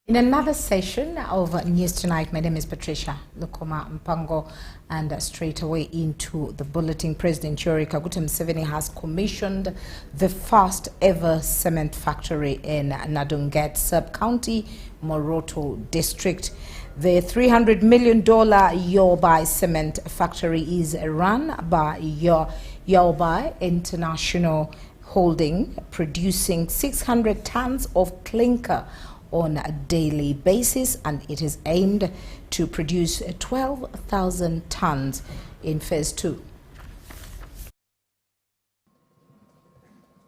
In another session of News Tonight, my name is Patricia Lukoma Mpango, and straight away into the bulletin. President Yoweri Kaguta Museveni has commissioned the first ever cement factory in Nadunget Sub-County, Moroto District. The $300 million Yaobai Cement factory is run by Yaobai International Holding, producing 600 tons of clinker on a daily basis, and it is aimed to produce 12,000 tons in phase 2.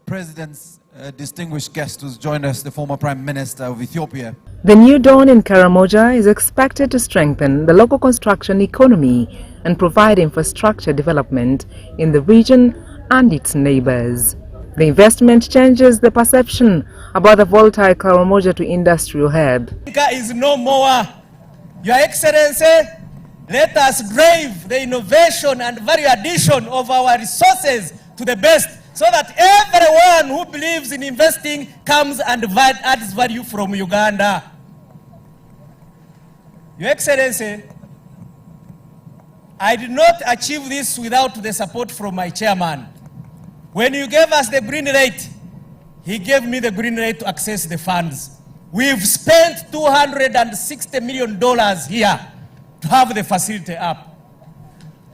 President's distinguished guest who's joined us, the former Prime Minister of Ethiopia. The new dawn in Karamoja is expected to strengthen the local construction economy and provide infrastructure development in the region and its neighbors. The investment changes the perception about the volatile Karamoja to industrial hub. Is no more. Your Excellency, let us drive the innovation and value addition of our resources to the best, so that everyone who believes in investing comes and adds value from Uganda. Your Excellency, I did not achieve this without the support from my chairman. When you gave us the green light, he gave me the green light to access the funds. We've spent $260 million here to have the facility up.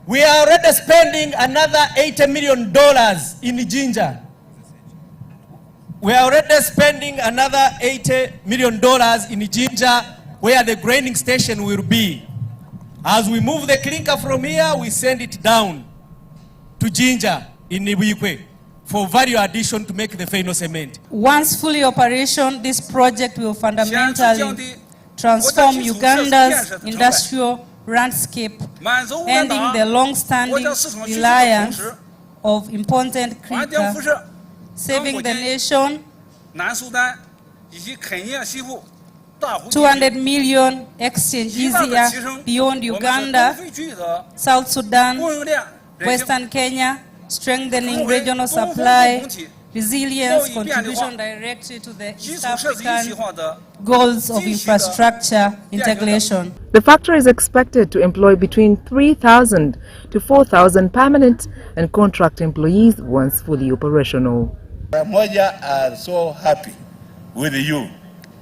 We are already spending another $80 million in Ginger. We are already spending another $80 million in Ginger, where the grinding station will be. As we move the clinker from here, we send it down to Ginger in Nibuikwe for value addition to make the final cement. Once fully operational, this project will fundamentally transform Uganda's industrial landscape, ending the long-standing reliance of imported clinker, saving the nation $200 million exchange easier beyond Uganda, South Sudan, Western Kenya, strengthening regional supply, resilience, contribution directly to the East African goals of infrastructure integration. The factory is expected to employ between 3,000 to 4,000 permanent and contract employees once fully operational. Karamoja are so happy with you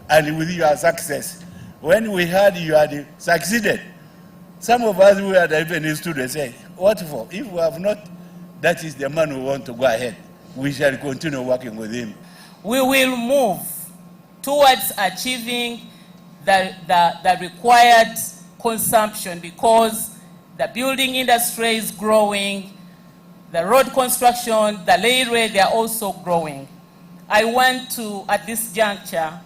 and with your success. When we heard you had succeeded, some of us who had even students say, what for? If we have not, that is the man who want to go ahead. We shall continue working with him. we will move towards achieving the required consumption, because the building industry is growing, the road construction, the railway, they are also growing. I want to, at this juncture,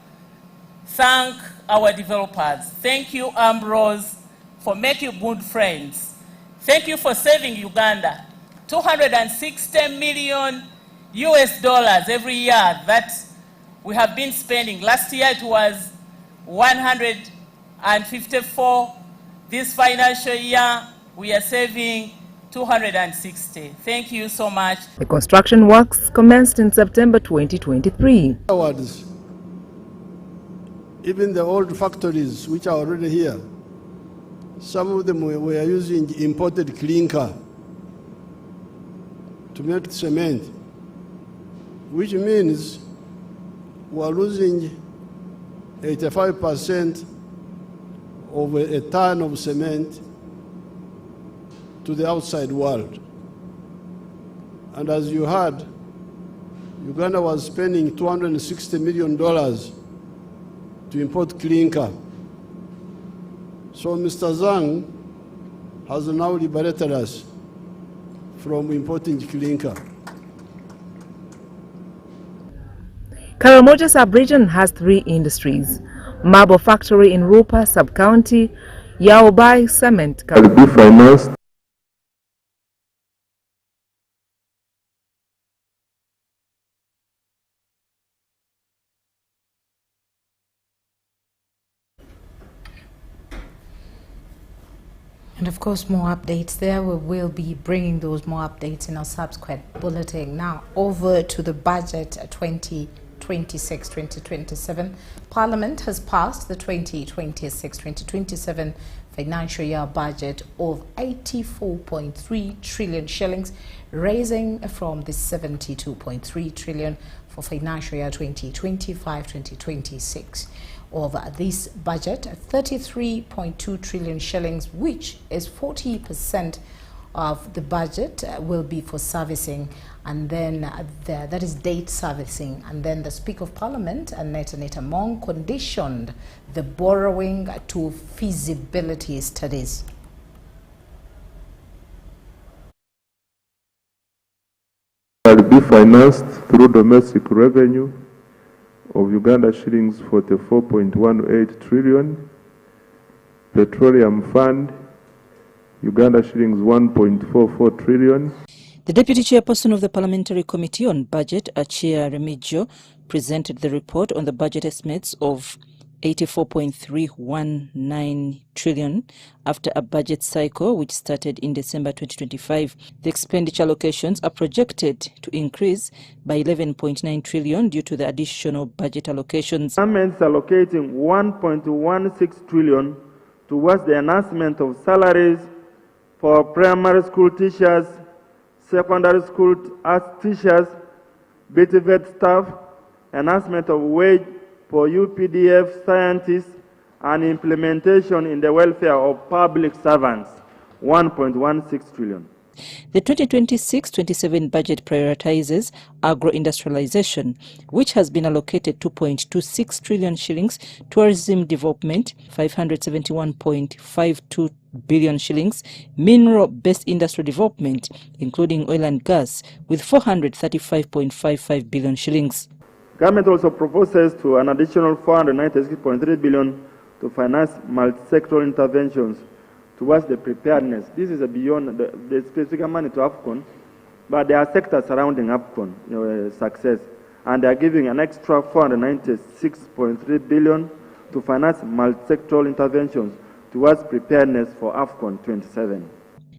thank our developers. Thank you, Ambrose, for making good friends. Thank you for saving Uganda $260 million every year that we have been spending. Last year it was 154. This financial year we are saving 260. Thank you so much. The construction works commenced in September 2023. Even the old factories which are already here, some of them were using imported clinker to make cement, which means we are losing 85% of a ton of cement to the outside world. And as you heard, Uganda was spending $260 million to import clinker. So Mr. Zhang has now liberated us from importing clinker. Karamoja sub-region has 3 industries: marble factory in Rupa sub-county, Yaobai Cement. Will be financed. And of course, more updates there. We will be bringing those more updates in our subsequent bulletin. Now, over to the budget 2026-2027. Parliament has passed the 2026-2027 financial year budget of 84.3 trillion shillings, raising from the 72.3 trillion for financial year 2025-2026. Of this budget, 33.2 trillion shillings, which is 40% of the budget, will be for servicing, and then that is debt servicing. And then the Speaker of Parliament, Annette Among, conditioned the borrowing to feasibility studies. Will be financed through domestic revenue of Uganda shillings 44.18 trillion, Petroleum Fund, Uganda shillings 1.44 trillion. The Deputy Chairperson of the Parliamentary Committee on Budget, Achia Remigio, presented the report on the budget estimates of 84.319 trillion after a budget cycle which started in December 2025. The expenditure allocations are projected to increase by 11.9 trillion due to the additional budget allocations. Governments allocating 1.16 trillion towards the enhancement of salaries for primary school teachers, secondary school arts teachers, BTVET staff, enhancement of wage for UPDF scientists, and implementation in the welfare of public servants, 1.16 trillion. The 2026-27 budget prioritizes agro-industrialization, which has been allocated 2.26 trillion shillings, tourism development, 571.52 billion shillings, mineral-based industry development, including oil and gas, with 435.55 billion shillings. Government also proposes to an additional 496.3 billion to finance multi-sectoral interventions towards the preparedness. This is beyond the specific money to AFCON, but there are sectors surrounding AFCON success, and they are giving an extra 496.3 billion to finance multi-sectoral interventions towards preparedness for AFCON 27.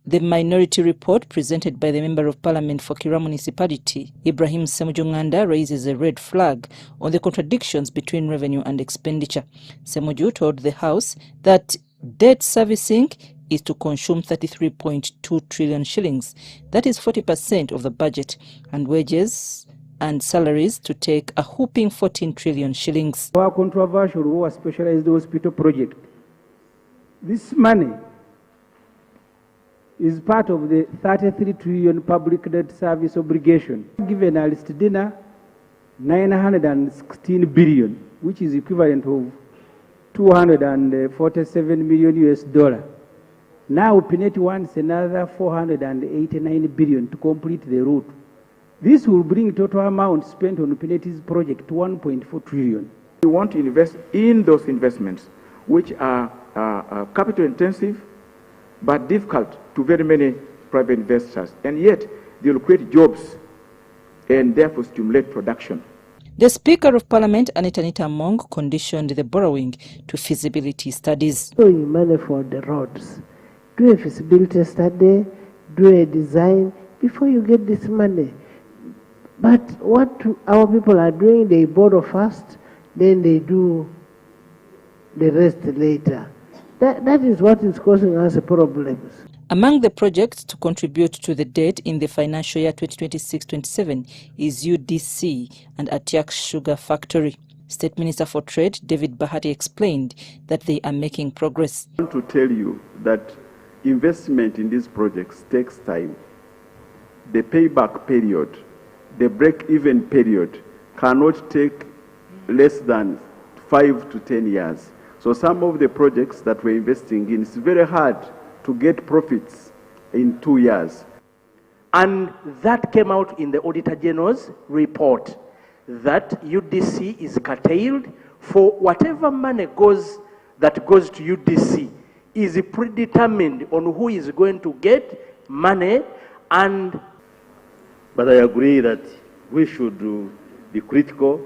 The minority report presented by the Member of Parliament for Kira Municipality, Ibrahim Semujunganda, raises a red flag on the contradictions between revenue and expenditure. Semuju told the House that debt servicing is to consume 33.2 trillion shillings, that is 40% of the budget, and wages and salaries to take a whopping 14 trillion shillings. Our controversial war specialized hospital project. This money is part of the 33 trillion public debt service obligation. Given a list dinner 916 billion, which is equivalent of 247 million US. Now PNET wants another 489 billion to complete the route. This will bring total amount spent on PNET's project to 1.4 trillion. We want to invest in those investments which are capital intensive but difficult to very many private investors, and yet they will create jobs and therefore stimulate production. The Speaker of Parliament, Anita Among, conditioned the borrowing to feasibility studies. Borrowing money for the roads. Do a feasibility study, do a design before you get this money. But what our people are doing, they borrow first, then they do the rest later. That is what is causing us problems. Among the projects to contribute to the debt in the financial year 2026-27 is UDC and Atiak Sugar Factory. State Minister for Trade, David Bahati, explained that they are making progress. I want to tell you that investment in these projects takes time. The payback period, the break-even period cannot take less than 5 to 10 years. So some of the projects that we're investing in, it's very hard to get profits in 2 years. And that came out in the Auditor General's report, that UDC is curtailed for whatever money that goes to UDC is predetermined on who is going to get money. But I agree that we should be critical,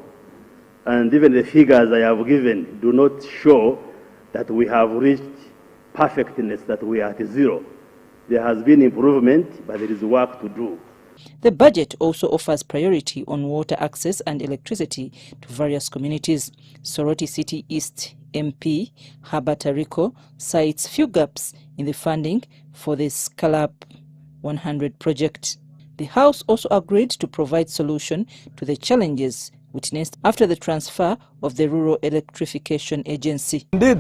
and even the figures I have given do not show that we have reached perfectness, that we are at zero. There has been improvement, but there is work to do. The budget also offers priority on water access and electricity to various communities. Soroti City East MP Herbert Ariko cites few gaps in the funding for the Scalab 100 project. The House also agreed to provide solution to the challenges witnessed after the transfer of the Rural Electrification Agency. Indeed,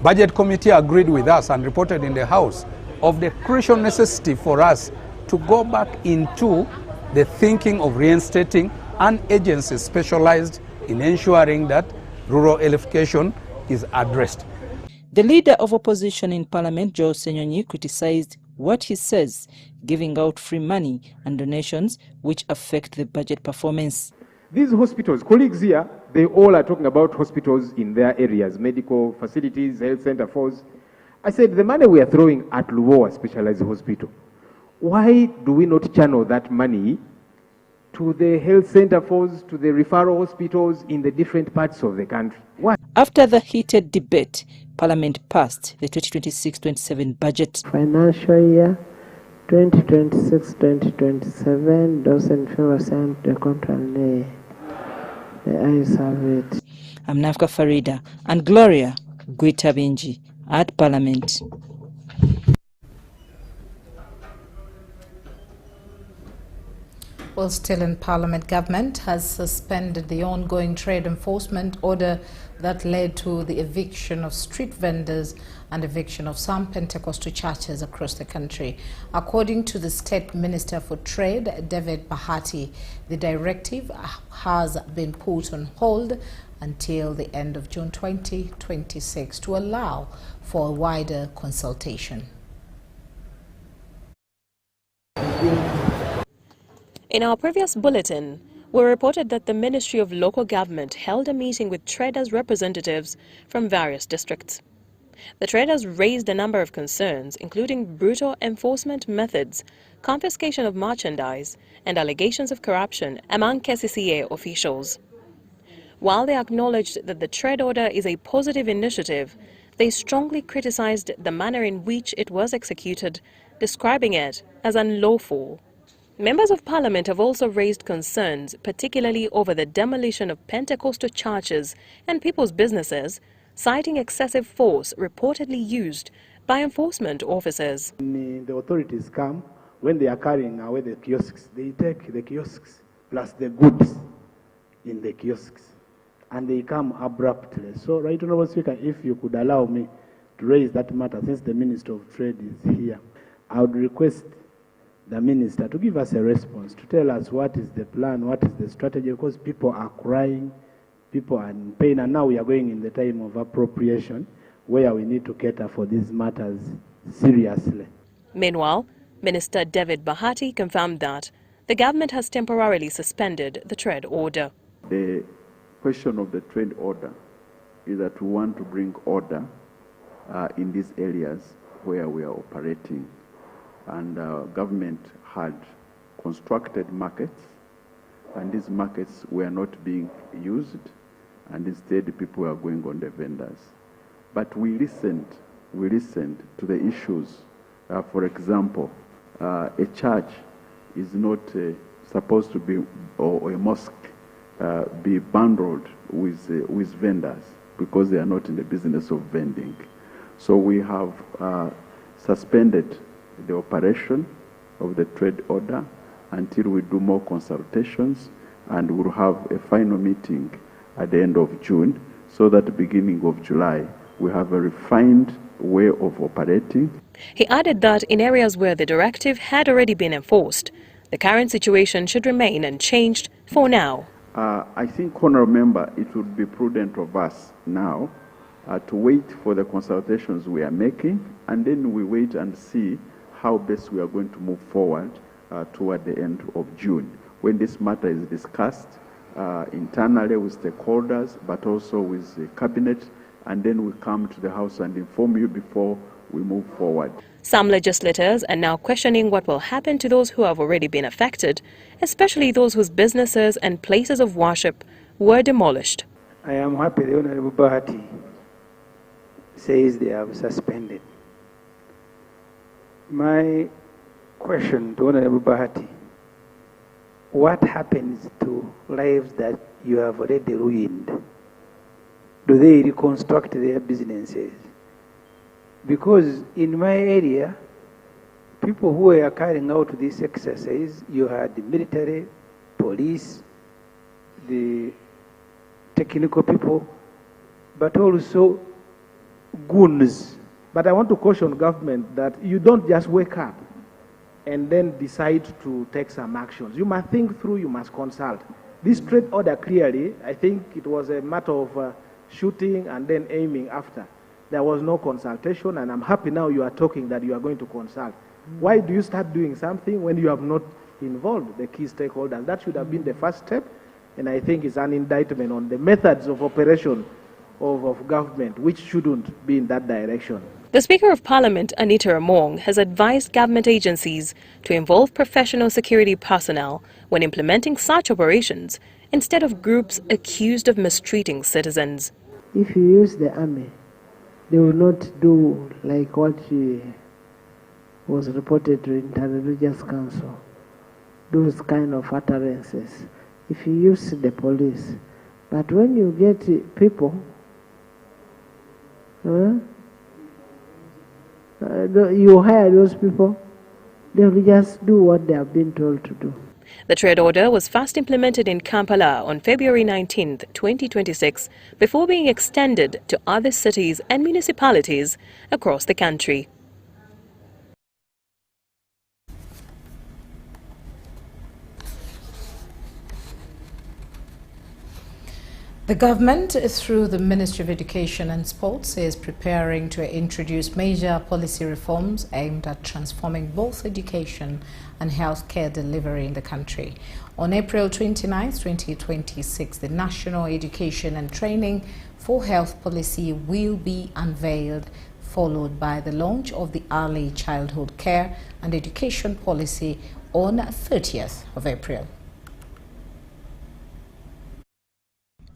Budget Committee agreed with us and reported in the House of the crucial necessity for us to go back into the thinking of reinstating an agency specialized in ensuring that rural electrification is addressed. The leader of opposition in Parliament, Joe Senyonyi, criticized what he says giving out free money and donations which affect the budget performance. These hospitals, colleagues here, they all are talking about hospitals in their areas, medical facilities, health center force. I said, the money we are throwing at Luowa Specialized Hospital, why do we not channel that money to the health center force, to the referral hospitals in the different parts of the country? Why? After the heated debate, Parliament passed the 2026-27 budget. Financial year 2026-2027, those in favor sign the contrary. The ayes have it. I'm Nafka Farida and Gloria Guitabinji at Parliament. Well, still in Parliament, government has suspended the ongoing trade enforcement order that led to the eviction of street vendors and eviction of some Pentecostal churches across the country. According to the State Minister for Trade, David Bahati, the directive has been put on hold until the end of June 2026 to allow for a wider consultation. In our previous bulletin, we reported that the Ministry of Local Government held a meeting with traders' representatives from various districts. The traders raised a number of concerns, including brutal enforcement methods, confiscation of merchandise, and allegations of corruption among KCCA officials. While they acknowledged that the trade order is a positive initiative, they strongly criticized the manner in which it was executed, describing it as unlawful. Members of Parliament have also raised concerns, particularly over the demolition of Pentecostal churches and people's businesses, citing excessive force reportedly used by enforcement officers. When the authorities come, when they are carrying away the kiosks, they take the kiosks plus the goods in the kiosks, and they come abruptly. So, Right Honourable Speaker, if you could allow me to raise that matter, since the Minister of Trade is here, I would request the minister to give us a response, to tell us what is the plan, what is the strategy, because people are crying, people are in pain, and now we are going in the time of appropriation where we need to cater for these matters seriously. Meanwhile, Minister David Bahati confirmed that the government has temporarily suspended the trade order. The question of the trade order is that we want to bring order in these areas where we are operating. And government had constructed markets, and these markets were not being used, and instead people were going on the vendors. But we listened to the issues. For example, a church is not supposed to be, or a mosque be bundled with vendors, because they are not in the business of vending. So we have suspended the operation of the trade order until we do more consultations, and we'll have a final meeting at the end of June, so that at the beginning of July we have a refined way of operating. He added that in areas where the directive had already been enforced, the current situation should remain unchanged for now. I think, Honourable Member, it would be prudent of us now to wait for the consultations we are making, and then we wait and see how best we are going to move forward toward the end of June, when this matter is discussed internally with stakeholders, but also with the cabinet, and then we come to the House and inform you before we move forward. Some legislators are now questioning what will happen to those who have already been affected, especially those whose businesses and places of worship were demolished. I am happy the Honorable Bahati says they have suspended. My question to Honorable Bahati: what happens to lives that you have already ruined? Do they reconstruct their businesses? Because in my area, people who are carrying out this exercise, you had the military, police, the technical people, but also goons. But I want to caution government that you don't just wake up and then decide to take some actions. You must think through, you must consult. This trade order clearly, I think it was a matter of shooting and then aiming after. There was no consultation, and I'm happy now you are talking that you are going to consult. Why do you start doing something when you have not involved the key stakeholders? That should have been the first step, and I think it's an indictment on the methods of operation of government, which shouldn't be in that direction. The Speaker of Parliament, Anita Among, has advised government agencies to involve professional security personnel when implementing such operations, instead of groups accused of mistreating citizens. If you use the army, they will not do like what was reported to Inter-Religious Council, those kind of utterances. If you use the police, but when you get people, you hire those people, they will just do what they have been told to do. The trade order was first implemented in Kampala on February 19, 2026, before being extended to other cities and municipalities across the country. The government, through the Ministry of Education and Sports, is preparing to introduce major policy reforms aimed at transforming both education and healthcare delivery in the country. On April 29, 2026, the National Education and Training for Health Policy will be unveiled, followed by the launch of the Early Childhood Care and Education Policy on 30th of April.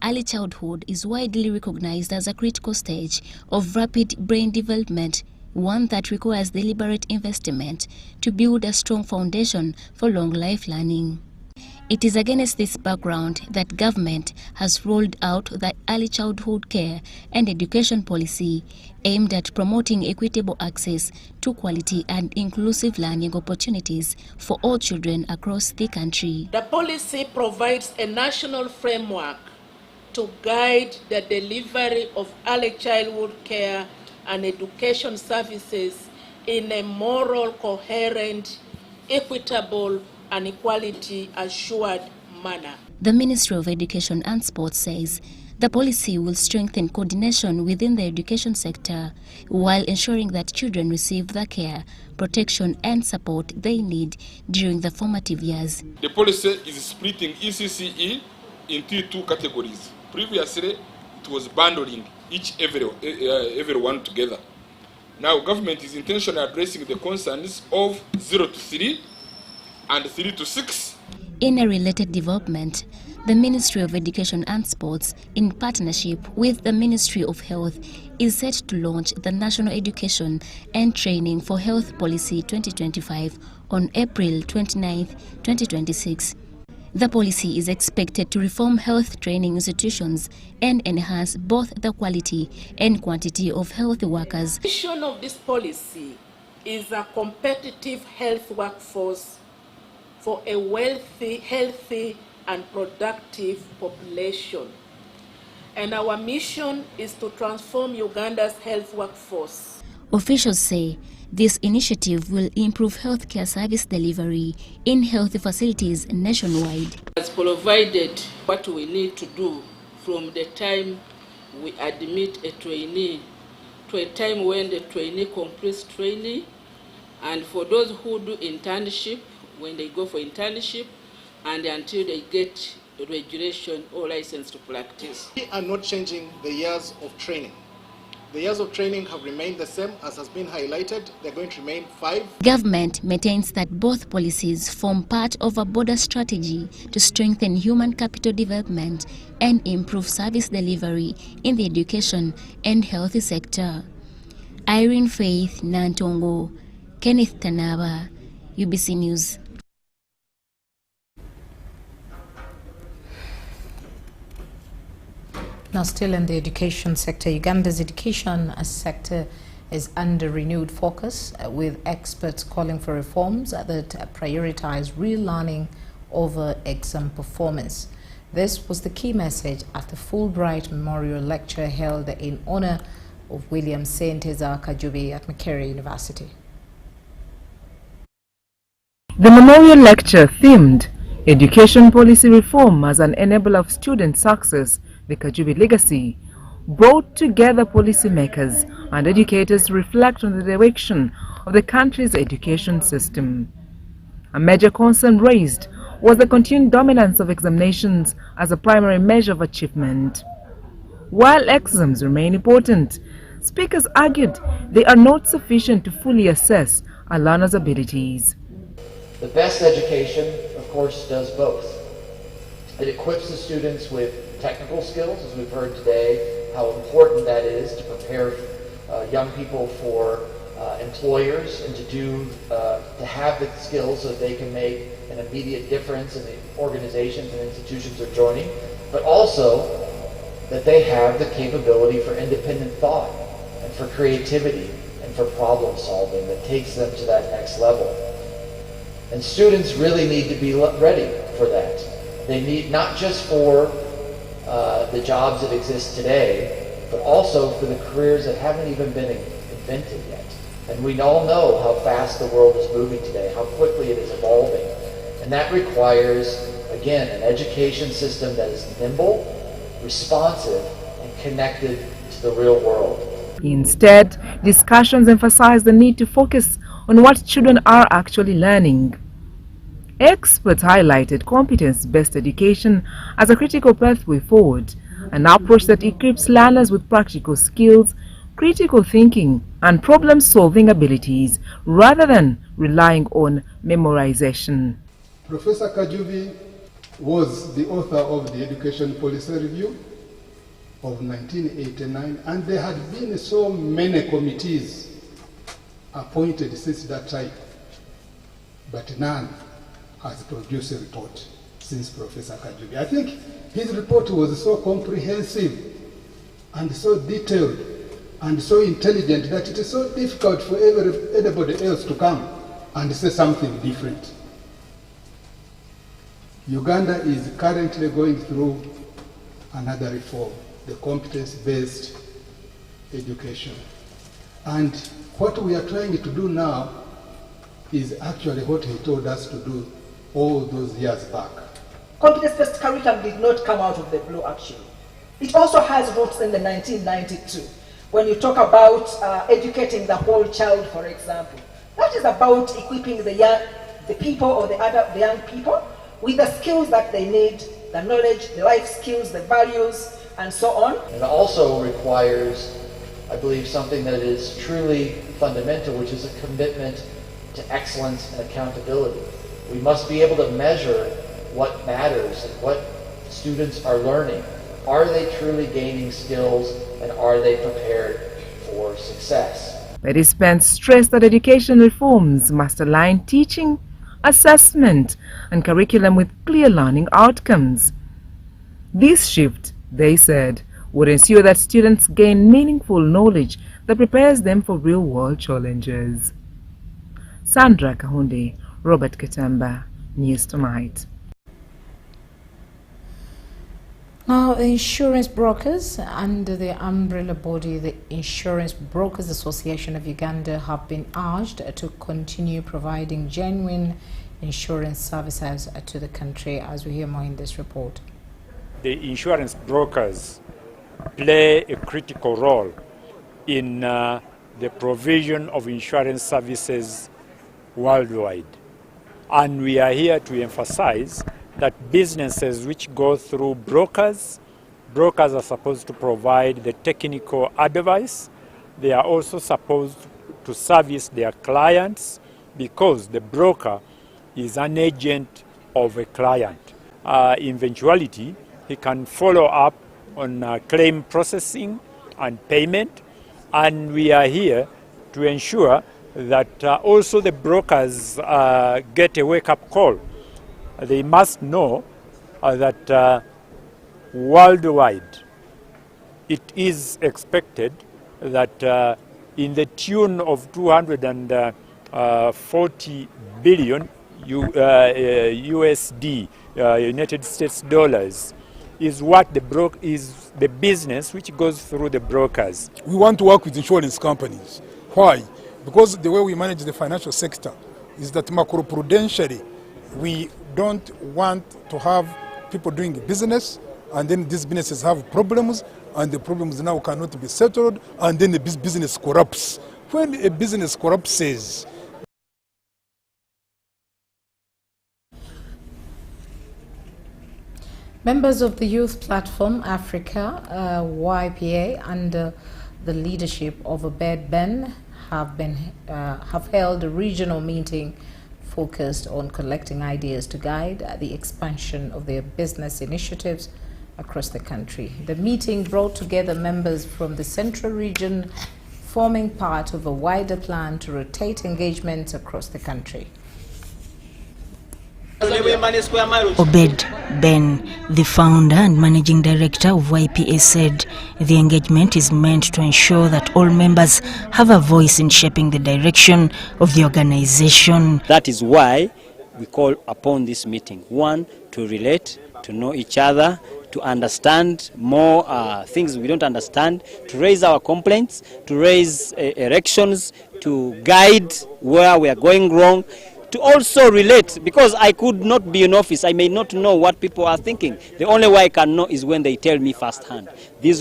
Early childhood is widely recognized as a critical stage of rapid brain development, one that requires deliberate investment to build a strong foundation for long life learning. It is against this background that government has rolled out the Early Childhood Care and Education Policy, aimed at promoting equitable access to quality and inclusive learning opportunities for all children across the country. The policy provides a national framework to guide the delivery of early childhood care and education services in a moral, coherent, equitable and equality assured manner. The Ministry of Education and Sports says the policy will strengthen coordination within the education sector while ensuring that children receive the care, protection and support they need during the formative years. The policy is splitting ECCE into two categories. Previously, it was bundling everyone together. Now, government is intentionally addressing the concerns of 0 to 3 and 3 to 6. In a related development, the Ministry of Education and Sports, in partnership with the Ministry of Health, is set to launch the National Education and Training for Health Policy 2025 on April 29, 2026. The policy is expected to reform health training institutions and enhance both the quality and quantity of health workers. The mission of this policy is a competitive health workforce for a wealthy, healthy, and productive population. And our mission is to transform Uganda's health workforce. Officials say this initiative will improve healthcare service delivery in health facilities nationwide. Has provided what we need to do from the time we admit a trainee to a time when the trainee completes training, and for those who do internship, when they go for internship, and until they get regulation or license to practice. We are not changing the years of training. The years of training have remained the same, as has been highlighted. They're going to remain 5. Government maintains that both policies form part of a broader strategy to strengthen human capital development and improve service delivery in the education and health sector. Irene Faith Nantongo, Kenneth Tanaba, UBC News. Now, still in the education sector, Uganda's education sector is under renewed focus, with experts calling for reforms that prioritize real learning over exam performance. This was the key message at the Fulbright Memorial Lecture held in honor of William Ssenteza Kajubi at Makerere University. The memorial lecture themed Education Policy Reform as an Enabler of Student Success, the Kajubi Legacy, brought together policymakers and educators to reflect on the direction of the country's education system. A major concern raised was the continued dominance of examinations as a primary measure of achievement. While exams remain important, speakers argued they are not sufficient to fully assess a learner's abilities. The best education, of course, does both. It equips the students with technical skills, as we've heard today, how important that is to prepare young people for employers and to have the skills so that they can make an immediate difference in the organizations and institutions they're joining, but also that they have the capability for independent thought and for creativity and for problem solving that takes them to that next level. And students really need to be ready for that. They need not just for the jobs that exist today, but also for the careers that haven't even been invented yet. And we all know how fast the world is moving today, how quickly it is evolving. And that requires, again, an education system that is nimble, responsive, and connected to the real world. Instead, discussions emphasize the need to focus on what children are actually learning. Experts highlighted competence-based education as a critical pathway forward, an approach that equips learners with practical skills, critical thinking, and problem-solving abilities, rather than relying on memorization. Professor Kajubi was the author of the Education Policy Review of 1989, and there had been so many committees appointed since that time, but none has produced a report since Professor Kajubi. I think his report was so comprehensive and so detailed and so intelligent that it is so difficult for anybody else to come and say something different. Uganda is currently going through another reform, the competence-based education. And what we are trying to do now is actually what he told us to do all those years back. Competence-based curriculum did not come out of the blue, actually. It also has roots in the 1992. When you talk about educating the whole child, for example, that is about equipping the people or the young people with the skills that they need, the knowledge, the life skills, the values, and so on. It also requires, I believe, something that is truly fundamental, which is a commitment to excellence and accountability. We must be able to measure what matters and what students are learning. Are they truly gaining skills, and are they prepared for success? Participants stressed that education reforms must align teaching, assessment, and curriculum with clear learning outcomes. This shift, they said, would ensure that students gain meaningful knowledge that prepares them for real-world challenges. Sandra Kahunde, Robert Katamba, News Tonight. Now, the insurance brokers under the umbrella body, the Insurance Brokers Association of Uganda, have been urged to continue providing genuine insurance services to the country, as we hear more in this report. The insurance brokers play a critical role in the provision of insurance services worldwide. And we are here to emphasize that businesses which go through brokers are supposed to provide the technical advice. They are also supposed to service their clients because the broker is an agent of a client. In eventuality, he can follow up on claim processing and payment, and we are here to ensure that also the brokers get a wake-up call. They must know that worldwide it is expected that in the tune of 240 billion USD, United States dollars, is what is the business which goes through the brokers. We want to work with insurance companies. Why? Because the way we manage the financial sector is that macroprudentially we don't want to have people doing business and then these businesses have problems and the problems now cannot be settled and then the business corrupts. When a business corrupts, members of the Youth Platform Africa, YPA, under the leadership of Abed Ben, have held a regional meeting focused on collecting ideas to guide the expansion of their business initiatives across the country. The meeting brought together members from the central region, forming part of a wider plan to rotate engagements across the country. Obed Ben, the founder and managing director of YPA, said the engagement is meant to ensure that all members have a voice in shaping the direction of the organization. That is why we call upon this meeting. One, to relate, to know each other, to understand more things we don't understand, to raise our complaints, to raise erections, to guide where we are going wrong, to also relate, because I could not be in office. I may not know what people are thinking. The only way I can know is when they tell me firsthand. These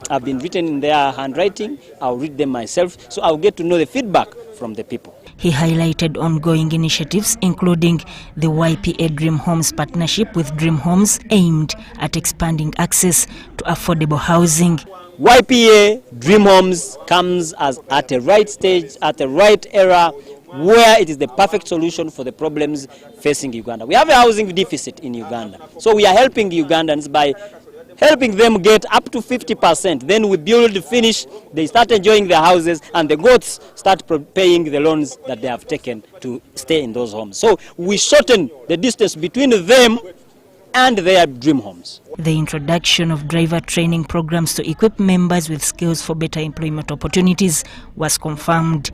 have been written in their handwriting. I'll read them myself, so I'll get to know the feedback from the people. He highlighted ongoing initiatives, including the YPA Dream Homes partnership with Dream Homes, aimed at expanding access to affordable housing. YPA Dream Homes comes at the right stage, at the right era, where it is the perfect solution for the problems facing Uganda. We have a housing deficit in Uganda. So we are helping Ugandans by helping them get up to 50%. Then we build, finish, they start enjoying their houses, and the goats start paying the loans that they have taken to stay in those homes. So we shorten the distance between them and their dream homes. The introduction of driver training programs to equip members with skills for better employment opportunities was confirmed.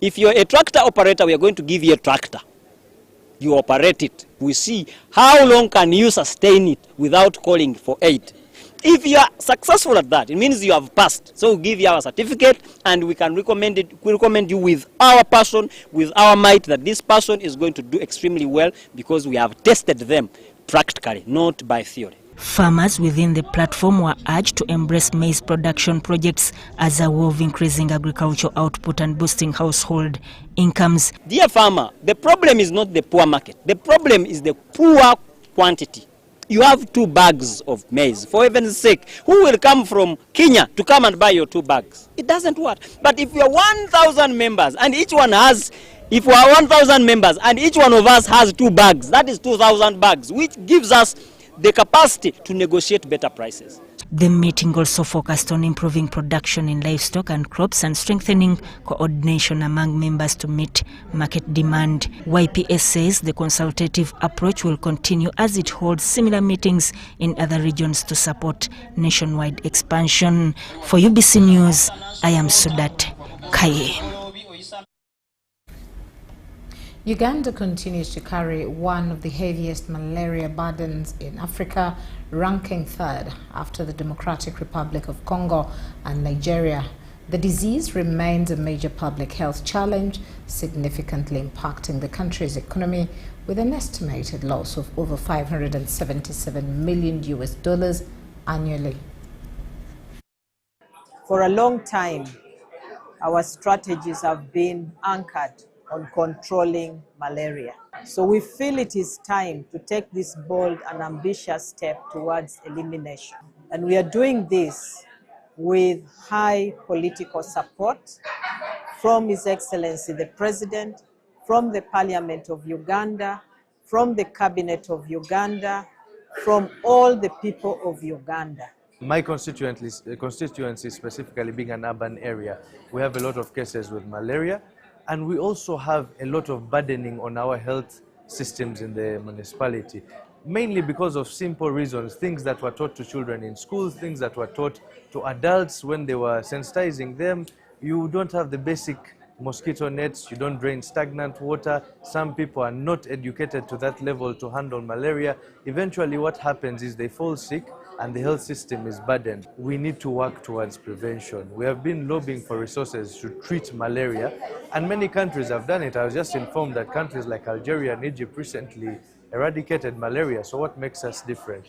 If you're a tractor operator, we are going to give you a tractor. You operate it. We see how long can you sustain it without calling for aid. If you are successful at that, it means you have passed. So we give you our certificate and we can recommend you with our passion, with our might, that this person is going to do extremely well because we have tested them practically, not by theory. Farmers within the platform were urged to embrace maize production projects as a way of increasing agricultural output and boosting household incomes. Dear farmer, the problem is not the poor market. The problem is the poor quantity. You have 2 bags of maize. For heaven's sake, who will come from Kenya to come and buy your 2 bags? It doesn't work. But if you are 1,000 members and each one has, if we are 1,000 members and each one of us has 2 bags, that is 2,000 bags, which gives us the capacity to negotiate better prices. The meeting also focused on improving production in livestock and crops and strengthening coordination among members to meet market demand. YPS says the consultative approach will continue as it holds similar meetings in other regions to support nationwide expansion. For UBC News, I am Sudat Kaye. Uganda continues to carry one of the heaviest malaria burdens in Africa, ranking 3rd after the Democratic Republic of Congo and Nigeria. The disease remains a major public health challenge, significantly impacting the country's economy with an estimated loss of over $577 million annually. For a long time, our strategies have been anchored on controlling malaria. So we feel it is time to take this bold and ambitious step towards elimination. And we are doing this with high political support from His Excellency the President, from the Parliament of Uganda, from the Cabinet of Uganda, from all the people of Uganda. My constituency, specifically being an urban area, we have a lot of cases with malaria, and we also have a lot of burdening on our health systems in the municipality, mainly because of simple reasons, things that were taught to children in schools, things that were taught to adults when they were sensitizing them. You don't have the basic mosquito nets, you don't drain stagnant water. Some people are not educated to that level to handle malaria. Eventually what happens is they fall sick and the health system is burdened. We need to work towards prevention. We have been lobbying for resources to treat malaria, and many countries have done it. I was just informed that countries like Algeria and Egypt recently eradicated malaria. So what makes us different?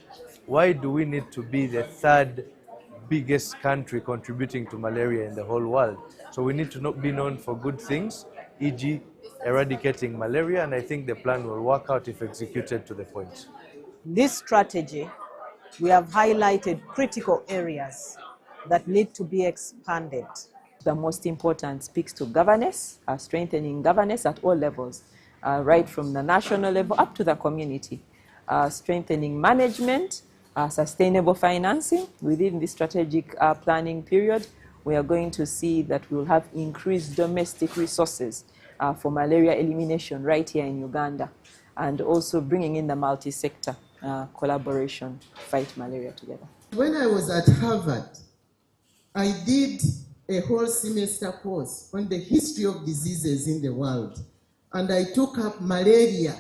Why do we need to be the 3rd biggest country contributing to malaria in the whole world? So we need to be known for good things, e.g. eradicating malaria, and I think the plan will work out if executed to the point. This strategy, we have highlighted critical areas that need to be expanded. The most important speaks to governance, strengthening governance at all levels, right from the national level up to the community, strengthening management, sustainable financing. Within the strategic planning period, we are going to see that we'll have increased domestic resources for malaria elimination right here in Uganda, and also bringing in the multi-sector collaboration to fight malaria together. When I was at Harvard, I did a whole semester course on the history of diseases in the world, and I took up malaria.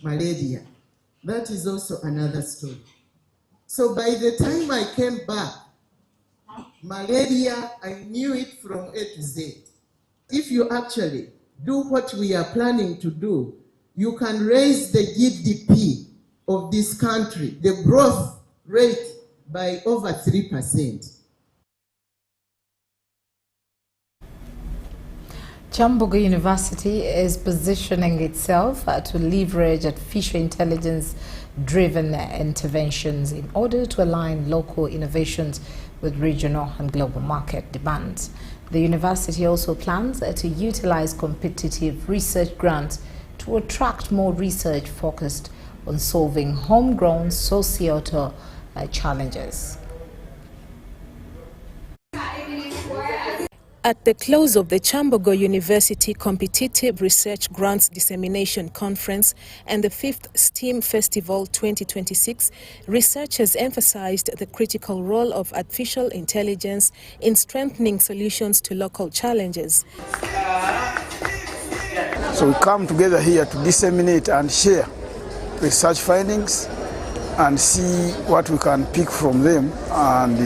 Malaria. That is also another story. So by the time I came back, malaria, I knew it from A to Z. If you actually do what we are planning to do, you can raise the GDP of this country, the growth rate, by over 3%. Kyambogo University is positioning itself to leverage artificial intelligence-driven interventions in order to align local innovations with regional and global market demands. The university also plans to utilize competitive research grants to attract more research focused on solving homegrown societal challenges. At the close of the Kyambogo University Competitive Research Grants Dissemination Conference and the 5th STEAM Festival 2026, researchers emphasized the critical role of artificial intelligence in strengthening solutions to local challenges. So we come together here to disseminate and share research findings and see what we can pick from them and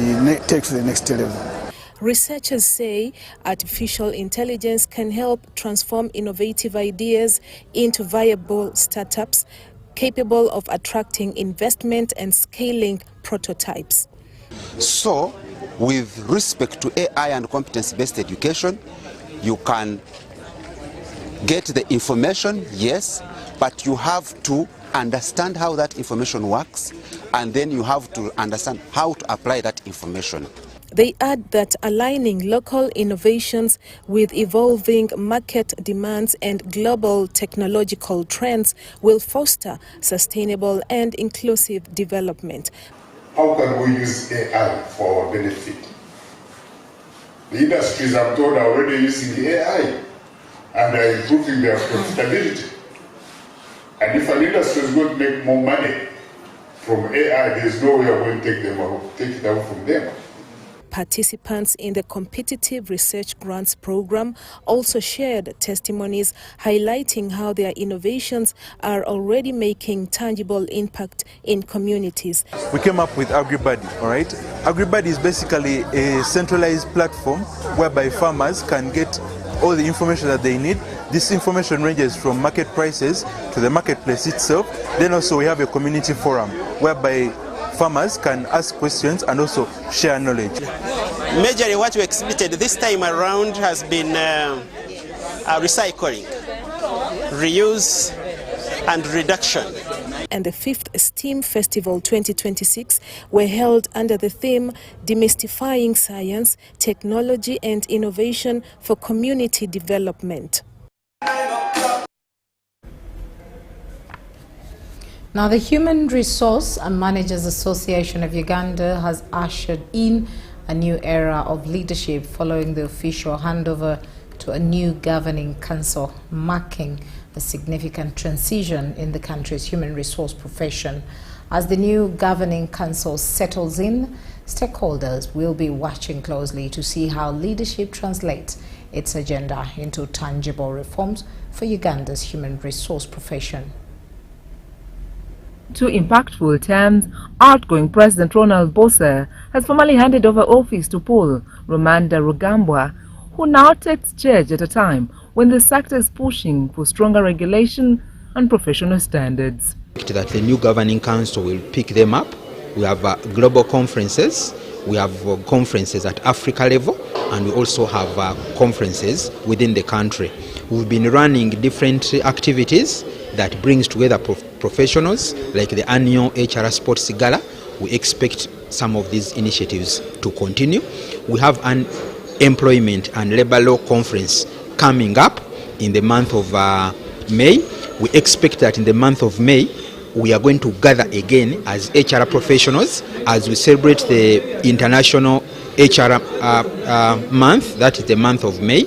take to the next level. Researchers say artificial intelligence can help transform innovative ideas into viable startups capable of attracting investment and scaling prototypes. So, with respect to AI and competence-based education, you can get the information, yes, but you have to understand how that information works, and then you have to understand how to apply that information. They add that aligning local innovations with evolving market demands and global technological trends will foster sustainable and inclusive development. How can we use AI for our benefit? The industries, I'm told, are already using AI and are improving their profitability. And if an industry is going to make more money from AI, there's no way we're going to take it out from them. Participants in the Competitive Research Grants Program also shared testimonies highlighting how their innovations are already making tangible impact in communities. We came up with AgriBuddy, all right? AgriBuddy is basically a centralized platform whereby farmers can get all the information that they need. This information ranges from market prices to the marketplace itself. Then also we have a community forum whereby farmers can ask questions and also share knowledge. Majorly what we exhibited this time around has been recycling, reuse and reduction. And the 5th STEAM Festival 2026 were held under the theme Demystifying Science, Technology and Innovation for Community Development. Now, the Human Resource Managers Association of Uganda has ushered in a new era of leadership following the official handover to a new governing council, marking a significant transition in the country's human resource profession. As the new governing council settles in, stakeholders will be watching closely to see how leadership translates its agenda into tangible reforms for Uganda's human resource profession. Two impactful terms, outgoing President Ronald Bosa has formally handed over office to Paul Romanda Rugambwa, who now takes charge at a time when the sector is pushing for stronger regulation and professional standards. That the new governing council will pick them up. We have global conferences, we have conferences at Africa level, and we also have conferences within the country. We've been running different activities that brings together professionals, like the annual HR Sports Gala. We expect some of these initiatives to continue. We have an employment and labor law conference coming up in the month of May. We expect that in the month of May, we are going to gather again as HR professionals as we celebrate the International HR month, that is the month of May.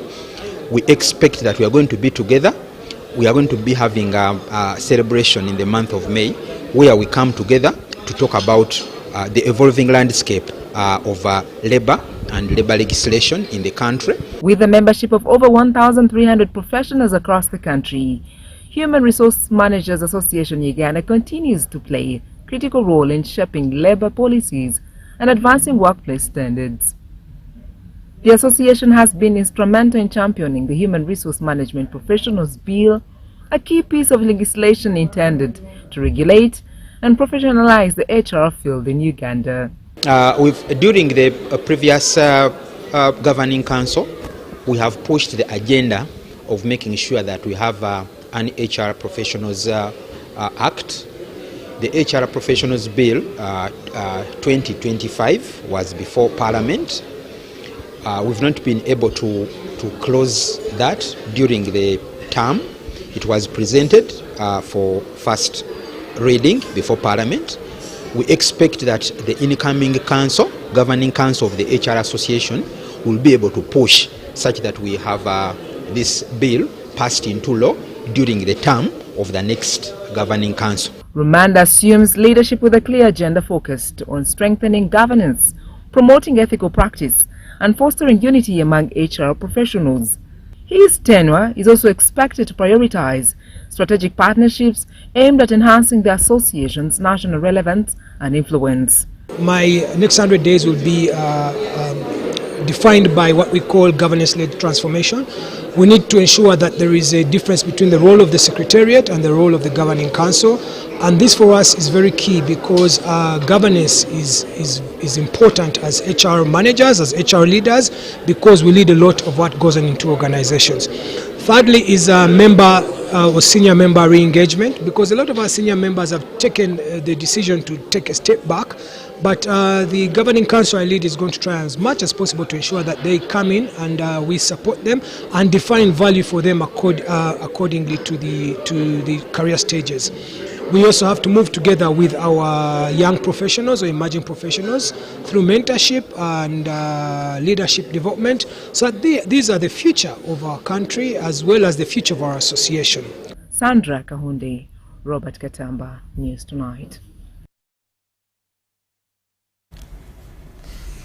We expect that we are going to be together. We are going to be having a celebration in the month of May where we come together to talk about the evolving landscape of labor and labor legislation in the country. With the membership of over 1,300 professionals across the country, Human Resource Managers Association Uganda continues to play a critical role in shaping labor policies and advancing workplace standards. The association has been instrumental in championing the Human Resource Management Professionals Bill, a key piece of legislation intended to regulate and professionalize the HR field in Uganda. During the previous governing council, we have pushed the agenda of making sure that we have an HR Professionals Act. The HR Professionals Bill 2025 was before Parliament. We've not been able to close that during the term. It was presented for first reading before Parliament. We expect that the incoming council, governing council of the HR Association, will be able to push such that we have this bill passed into law during the term of the next governing council. Romanda assumes leadership with a clear agenda focused on strengthening governance, promoting ethical practice, and fostering unity among HR professionals. His tenure is also expected to prioritize strategic partnerships aimed at enhancing the association's national relevance and influence. My next 100 days will be defined by what we call governance-led transformation. We need to ensure that there is a difference between the role of the Secretariat and the role of the Governing Council. And this for us is very key because governance is important as HR managers, as HR leaders, because we lead a lot of what goes on into organizations. Thirdly is member or senior member re-engagement, because a lot of our senior members have taken the decision to take a step back, but the Governing Council I lead is going to try as much as possible to ensure that they come in and we support them and define value for them accordingly to the career stages. We also have to move together with our young professionals or emerging professionals through mentorship and leadership development. So these are the future of our country as well as the future of our association. Sandra Kahunde, Robert Katamba, News Tonight.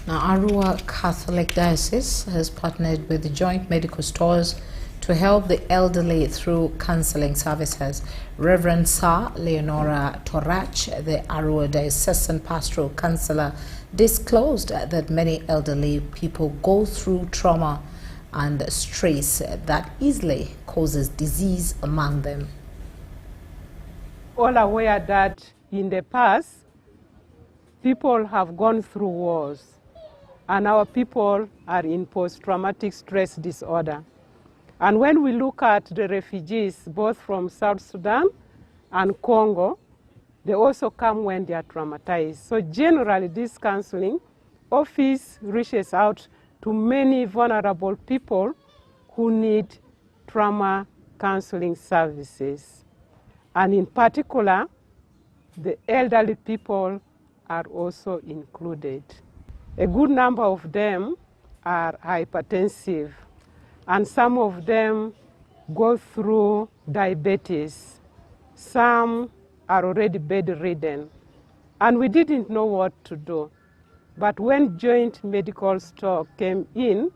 Now, Arua Catholic Diocese has partnered with the Joint Medical Stores to help the elderly through counseling services. Reverend Sir Leonora Torach, the Arua Diocesan Pastoral Counsellor, disclosed that many elderly people go through trauma and stress that easily causes disease among them. All aware that in the past, people have gone through wars, and our people are in post-traumatic stress disorder. And when we look at the refugees, both from South Sudan and Congo, they also come when they are traumatized. So generally, this counseling office reaches out to many vulnerable people who need trauma counseling services. And in particular, the elderly people are also included. A good number of them are hypertensive, and some of them go through diabetes. Some are already bedridden, and we didn't know what to do. But when Joint Medical Store came in,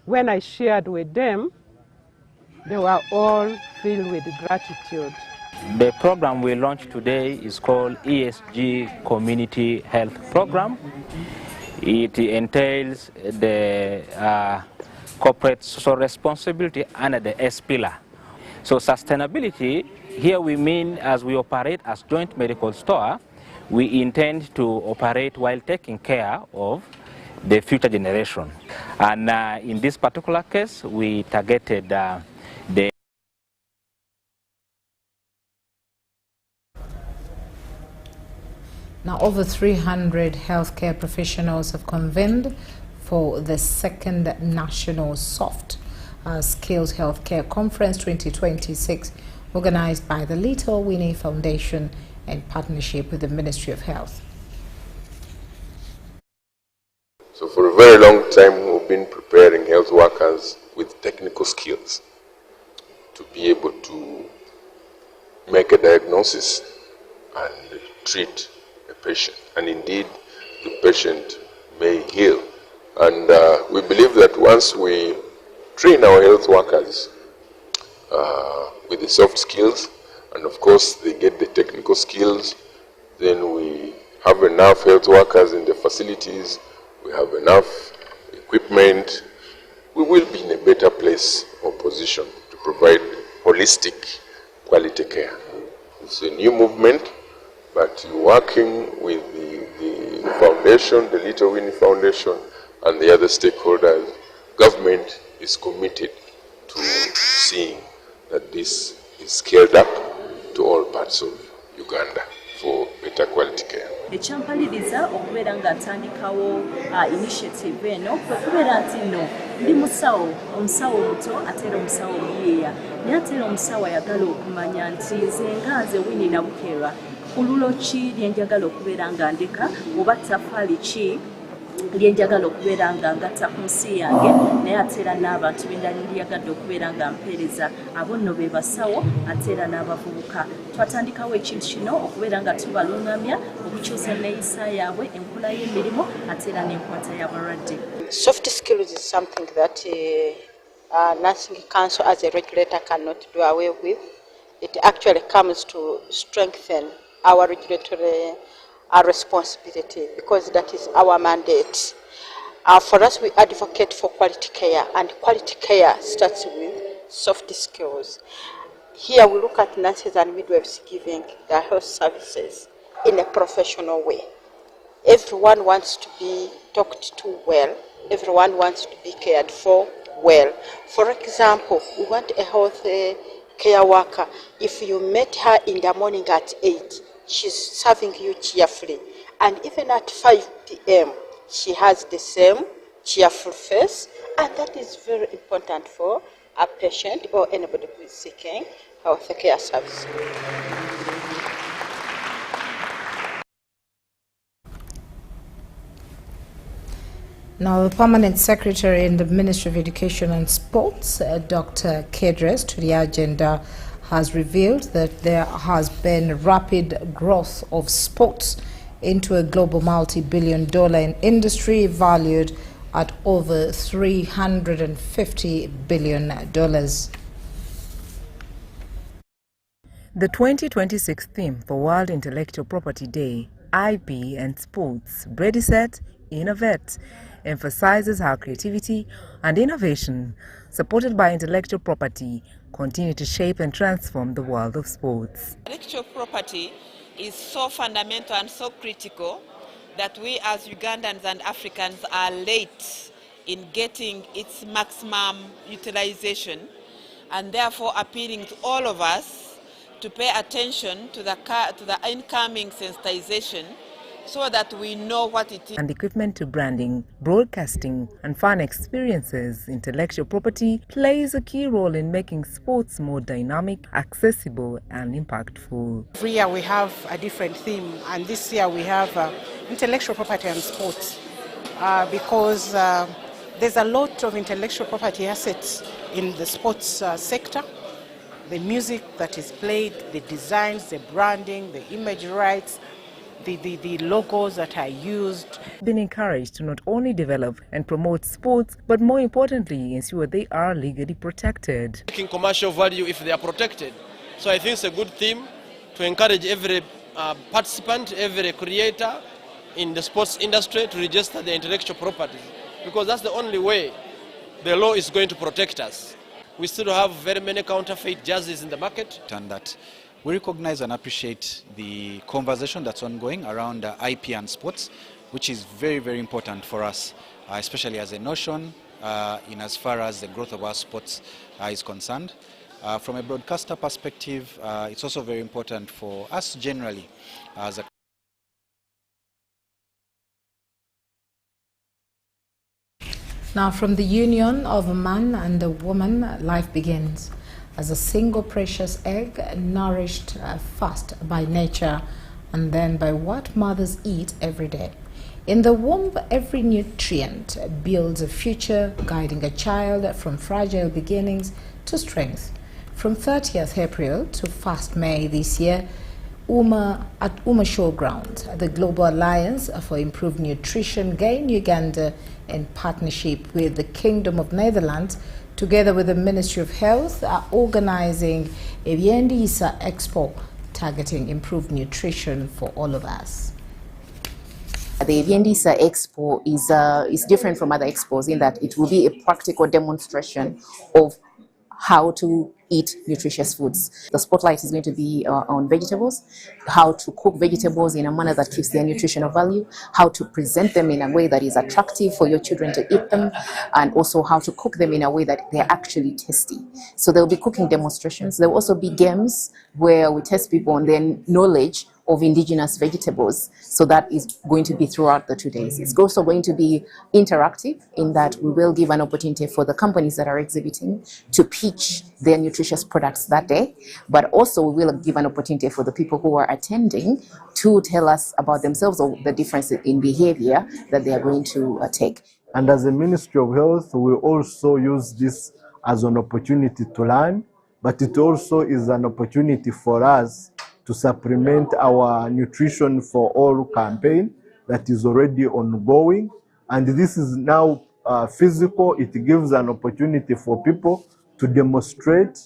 when I shared with them, they were all filled with gratitude. The program we launched today is called ESG Community Health Program. It entails the corporate social responsibility under the S pillar. So sustainability, here we mean as we operate as Joint Medical Store, we intend to operate while taking care of the future generation. And in this particular case, we targeted the Now, over 300 healthcare professionals have convened for the second National Soft Skills Healthcare Conference 2026, organized by the Little Winnie Foundation in partnership with the Ministry of Health. So for a very long time, we've been preparing health workers with technical skills to be able to make a diagnosis and treat a patient. And indeed, the patient may heal. And we believe that once we train our health workers with the soft skills, and of course they get the technical skills, then we have enough health workers in the facilities, we have enough equipment, we will be in a better place or position to provide holistic quality care. It's a new movement, but working with the foundation, the Little Winnie Foundation, and the other stakeholders, government is committed to seeing that this is scaled up to all parts of Uganda for better quality care. Echampaliriza okubeera nga atandikawo initiative eno kwe kubeera nti nno ndi musawo omuto ateera omusawo omuyiiya naye ateera omusawo ayagala okumanya nti nze nga nze Winnie Nabukeerwa kululo ki lyenjagala okubeera nga ndeka oba ttafaali ki lyenjagala okubeera nga ngatta ku nsi yange naye ateera n'abantu bendalyagadde okubeera nga mpeereza abo nno be basawo ateera n'abavubuka twatandikawo ekintu kino okubeera nga tubalungamya okukyusa enneeyisa yaabwe enkola y'emirimu ateera n'enkwata y'abalwadde. Soft skills is something that Nursing Council as a regulator cannot do away with. It actually comes to strengthen our regulatory responsibility, because that is our mandate. For us, we advocate for quality care, and quality care starts with soft skills. Here we look at nurses and midwives giving their health services in a professional way. Everyone wants to be talked to well. Everyone wants to be cared for well. For example, we want a health care worker. If you met her in the morning at 8, she's serving you cheerfully. And even at 5 p.m., she has the same cheerful face. And that is very important for a patient or anybody who is seeking health care service. Now, the Permanent Secretary in the Ministry of Education and Sports, Dr. Kedres, to the agenda, has revealed that there has been rapid growth of sports into a global multi-billion-dollar industry valued at over $350 billion. The 2026 theme for World Intellectual Property Day, IP and Sports, Ready Set, Innovate, emphasizes how creativity and innovation, supported by intellectual property, continue to shape and transform the world of sports. Intellectual property is so fundamental and so critical that we as Ugandans and Africans are late in getting its maximum utilization, and therefore appealing to all of us to pay attention to the incoming sensitization, so that we know what it is. And equipment to branding, broadcasting, and fun experiences, intellectual property plays a key role in making sports more dynamic, accessible, and impactful. Every year we have a different theme, and this year we have intellectual property and sports, because there's a lot of intellectual property assets in the sports sector. The music that is played, the designs, the branding, the image rights, the logos that are used. Been encouraged to not only develop and promote sports, but more importantly, ensure they are legally protected. Making commercial value if they are protected. So I think it's a good theme to encourage every participant, every creator in the sports industry to register their intellectual property, because that's the only way the law is going to protect us. We still have very many counterfeit jerseys in the market. And that we recognize and appreciate the conversation that's ongoing around IP and sports, which is very, very important for us, especially as a nation, in as far as the growth of our sports is concerned. From a broadcaster perspective, it's also very important for us generally as a Now, from the union of a man and a woman, life begins as a single precious egg, nourished first by nature and then by what mothers eat every day. In the womb, every nutrient builds a future, guiding a child from fragile beginnings to strength. From 30th April to 1st May this year, at Uma Showground, the Global Alliance for Improved Nutrition Gain Uganda, in partnership with the Kingdom of Netherlands, together with the Ministry of Health, are organizing a Yendisa Expo targeting improved nutrition for all of us. The Yendisa Expo is different from other expos in that it will be a practical demonstration of how to eat nutritious foods. The spotlight is going to be on vegetables, how to cook vegetables in a manner that keeps their nutritional value, how to present them in a way that is attractive for your children to eat them, and also how to cook them in a way that they're actually tasty. So there will be cooking demonstrations. There will also be games where we test people on their knowledge of indigenous vegetables. So that is going to be throughout the 2 days. It's also going to be interactive in that we will give an opportunity for the companies that are exhibiting to pitch their nutritious products that day, but also we will give an opportunity for the people who are attending to tell us about themselves or the difference in behavior that they are going to take. And as a Ministry of Health, we also use this as an opportunity to learn, but it also is an opportunity for us to supplement our Nutrition for All campaign that is already ongoing. And this is now physical, it gives an opportunity for people to demonstrate,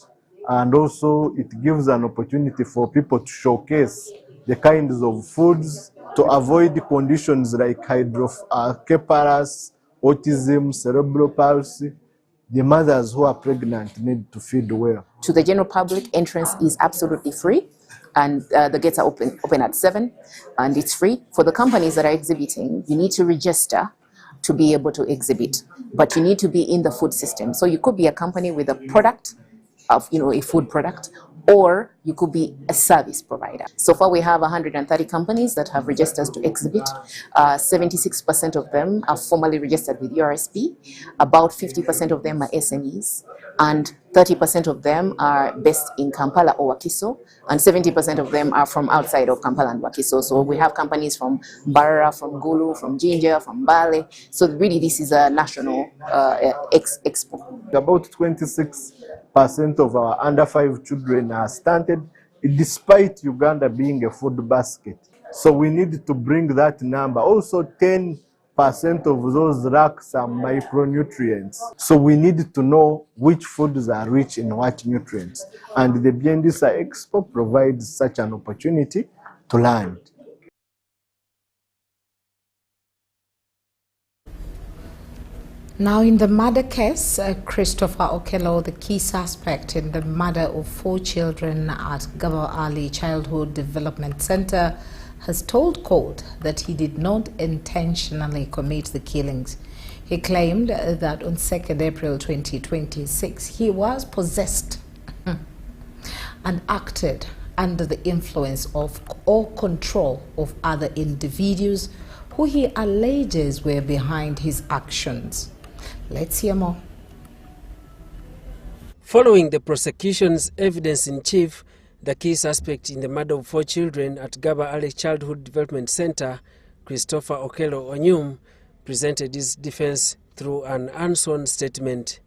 and also it gives an opportunity for people to showcase the kinds of foods to avoid conditions like hydrocephalus, autism, cerebral palsy. The mothers who are pregnant need to feed well. To the general public, entrance is absolutely free, and the gates are open at 7, and it's free. For the companies that are exhibiting, you need to register to be able to exhibit, but you need to be in the food system. So you could be a company with a product of, a food product, or you could be a service provider. So far we have 130 companies that have registered to exhibit. 76% of them are formally registered with URSP. About 50% of them are SMEs, and 30% of them are based in Kampala or Wakiso, and 70% of them are from outside of Kampala and Wakiso. So we have companies from Mbarara, from Gulu, from Jinja, from Bale. So really this is a national expo. About 26% of our under 5 children are stunted, despite Uganda being a food basket. So we need to bring that number. Also 10% of those lack some micronutrients. So we need to know which foods are rich in what nutrients. And the Biendisa Expo provides such an opportunity to learn. Now, in the murder case, Christopher Okello, the key suspect in the murder of 4 children at Gaba Ali Childhood Development Center, has told court that he did not intentionally commit the killings. He claimed that on 2nd April 2026, he was possessed and acted under the influence of or control of other individuals who he alleges were behind his actions. Let's hear more. Following the prosecution's evidence in chief, the key suspect in the murder of 4 children at Gaba Ali Childhood Development Center, Christopher Okello Onyum, presented his defense through an unsworn statement.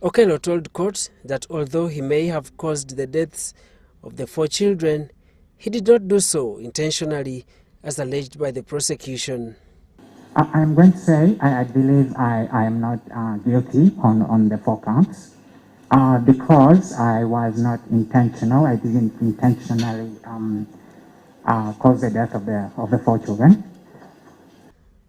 Okello told court that although he may have caused the deaths of the 4 children, he did not do so intentionally, as alleged by the prosecution. I'm going to say I believe I am not guilty on the 4 counts because I was not intentional. I didn't intentionally cause the death of the 4 children.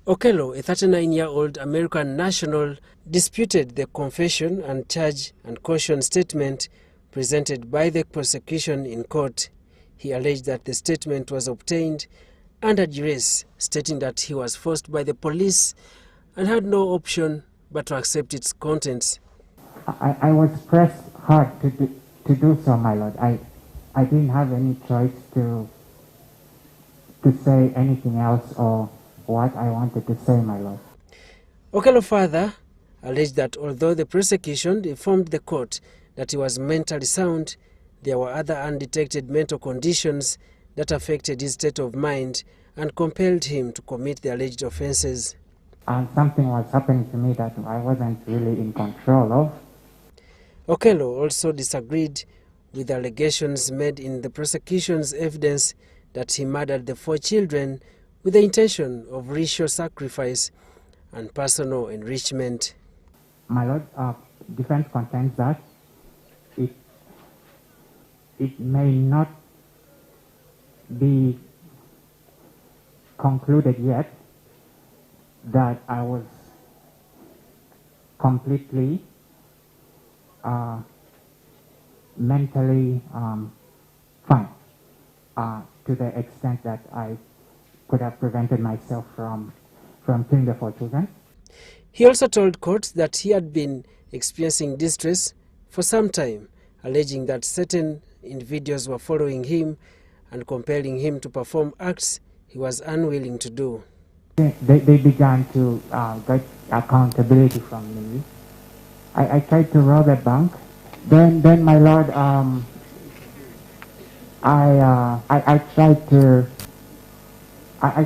Okello, a 39-year-old American national, disputed the confession and charge and caution statement presented by the prosecution in court. He alleged that the statement was obtained under duress, stating that he was forced by the police and had no option but to accept its contents. I was pressed hard to do so, my lord. I didn't have any choice to say anything else or what I wanted to say, my lord. Okello further alleged that although the prosecution informed the court that he was mentally sound, there were other undetected mental conditions that affected his state of mind and compelled him to commit the alleged offenses. Something was happening to me that I wasn't really in control of. Okello also disagreed with the allegations made in the prosecution's evidence that he murdered the 4 children with the intention of ritual sacrifice and personal enrichment. My lord, defense contends that it may not be concluded yet that I was completely mentally fine to the extent that I could have prevented myself from killing the 4 children. He also told court that he had been experiencing distress for some time, alleging that certain individuals were following him and compelling him to perform acts he was unwilling to do. They began to get accountability from me. I tried to rob a bank. Then my lord, I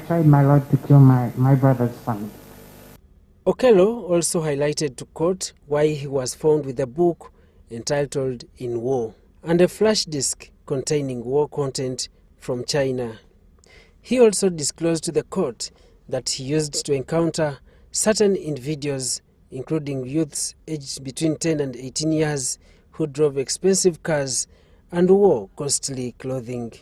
tried, my lord, to kill my brother's family. Okello also highlighted to court why he was found with a book entitled In War and a flash disk containing war content from China. He also disclosed to the court that he used to encounter Certain individuals, including youths aged between 10 and 18 years, who drove expensive cars and wore costly clothing.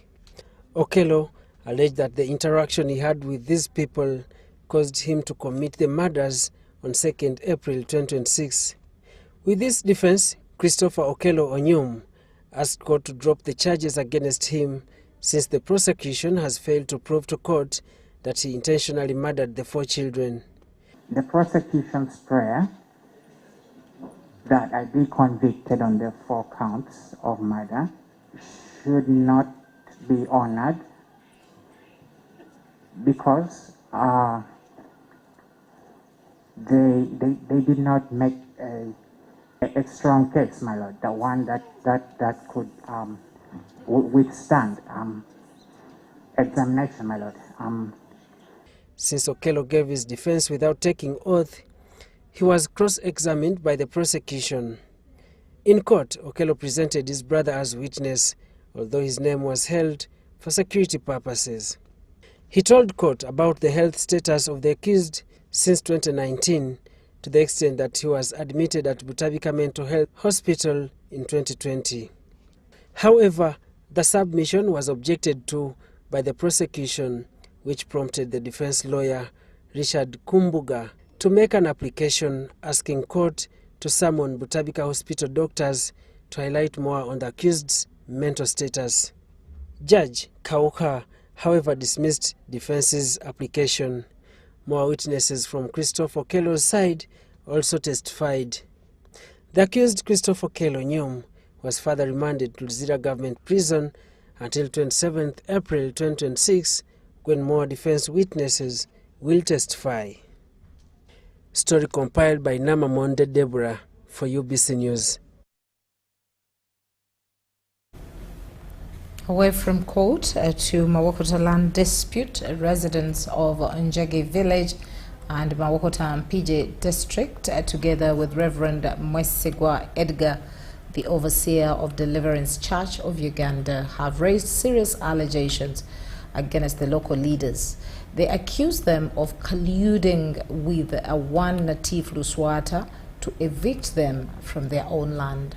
Okello alleged that the interaction he had with these people caused him to commit the murders on 2nd April 2026. With this defense, Christopher Okello Onyum asked court to drop the charges against him since the prosecution has failed to prove to court that he intentionally murdered the 4 children. The prosecution's prayer that I be convicted on the 4 counts of murder should not be honored because they did not make a strong case, my lord, the one that could withstand examination, my lord. Since Okello gave his defense without taking oath, he was cross-examined by the prosecution. In court, Okello presented his brother as witness, although his name was held for security purposes. He told court about the health status of the accused since 2019, to the extent that he was admitted at Butabika Mental Health Hospital in 2020. However, the submission was objected to by the prosecution, which prompted the defense lawyer, Richard Kumbuga, to make an application asking court to summon Butabika Hospital doctors to highlight more on the accused's mental status. Judge Kauka, however, dismissed defense's application. More witnesses from Christopher Okello's side also testified. The accused Christopher Okello Nyum was further remanded to Luzira Government Prison until 27th April 2026, when more defense witnesses will testify. Story compiled by Nama Monde Deborah for UBC News. Away from court to Mawokota land dispute, residents of Njagi village and Mawokota PJ district, together with Reverend Mwesigwa Edgar, the overseer of Deliverance Church of Uganda, have raised serious allegations against the local leaders. They accuse them of colluding with one Natif Luswata to evict them from their own land.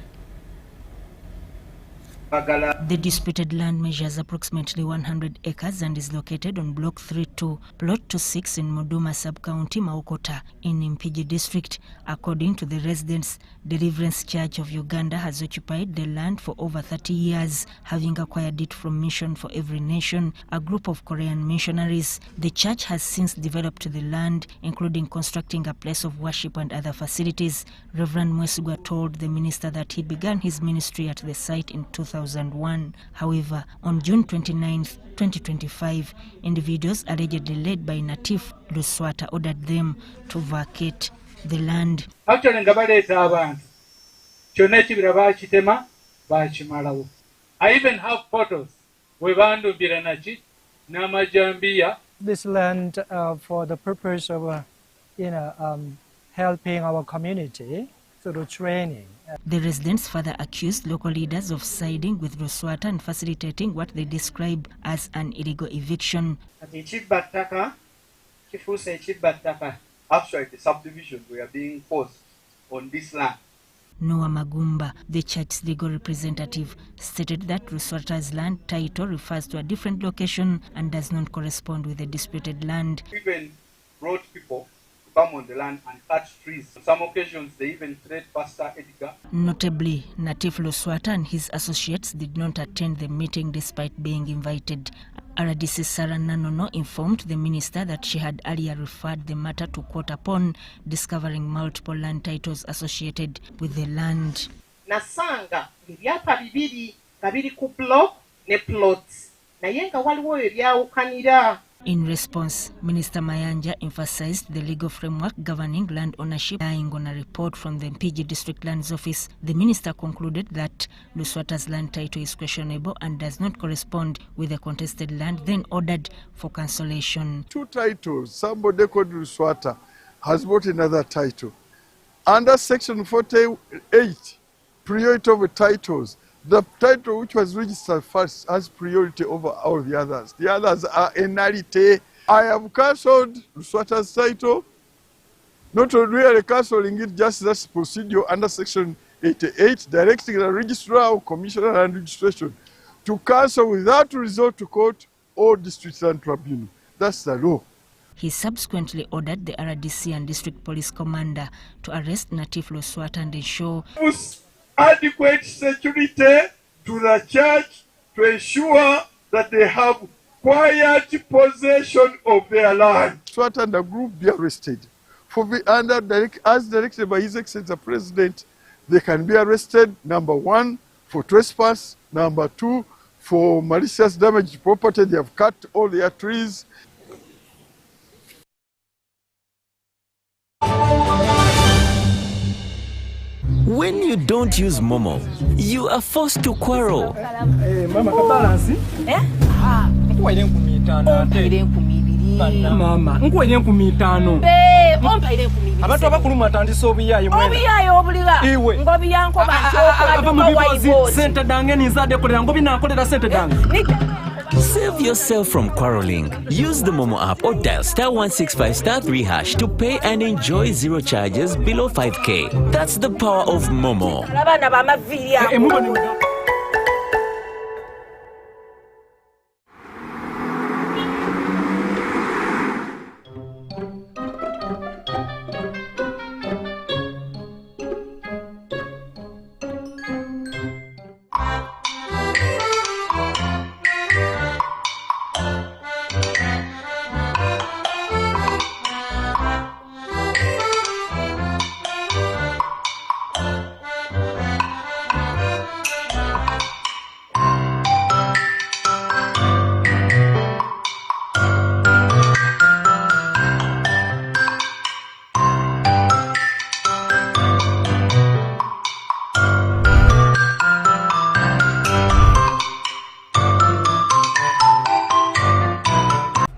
The disputed land measures approximately 100 acres and is located on Block 32, Plot 26 in Muduma Sub-County, Mawokota, in Mpigi District. According to the residents, Deliverance Church of Uganda has occupied the land for over 30 years, having acquired it from Mission for Every Nation, a group of Korean missionaries. The church has since developed the land, including constructing a place of worship and other facilities. Reverend Mwesigwa told the minister that he began his ministry at the site in 2001. However, on June 29, 2025, individuals allegedly led by Natif Luswata ordered them to vacate the land. Actually, I even have photos. This land for the purpose of helping our community through training. The residents further accused local leaders of siding with Luswata and facilitating what they describe as an illegal eviction. Actually, the subdivision we are being forced on this land. Noah Magumba, the church's legal representative, stated that Luswata's land title refers to a different location and does not correspond with the disputed land. Even brought people to come on the land and cut trees. On some occasions, they even threatened Pastor Edgar. Notably, Natif Luswata and his associates did not attend the meeting despite being invited. RDC Sarah Nanono informed the minister that she had earlier referred the matter to court upon discovering multiple land titles associated with the land. Nasanga ebyapa bibiri kabiri ku block ne plots naye nga waliwo ebyawukanira. In response, Minister Mayanja emphasized the legal framework governing land ownership. Relying on a report from the Mpigi District Lands Office, the minister concluded that Luswata's land title is questionable and does not correspond with the contested land, then ordered for cancellation. 2 titles. Somebody called Luswata has bought another title. Under Section 48, priority of titles, the title which was registered first has priority over all the others. The others are NRT. I have cancelled Luswata's title not really cancelling it, just that's procedure under Section 88, directing the registrar or commissioner of land registration to cancel without resort to court or district land tribunal. That's the law. He subsequently ordered the RDC and district police commander to arrest Natif Loswata and ensure adequate security to the church to ensure that they have quiet possession of their land. Swata and the group be arrested. As directed by His Excellency the President, they can be arrested, number 1, for trespass, number 2, for malicious damage to property. They have cut all their trees. When you don't use Momo, you are forced to quarrel. Mama, kabalance? Mama, nkwenye nkumitano. Abantu abakuluma atandisa obuyayi mwena. Obuyayi obuliga. Iwe. Ngobi yanko bantu sente dange nizade kolera ngobi nakolera sente dange. Save yourself from quarreling. Use the Momo app or dial *165*3# to pay and enjoy zero charges below 5K. That's the power of Momo.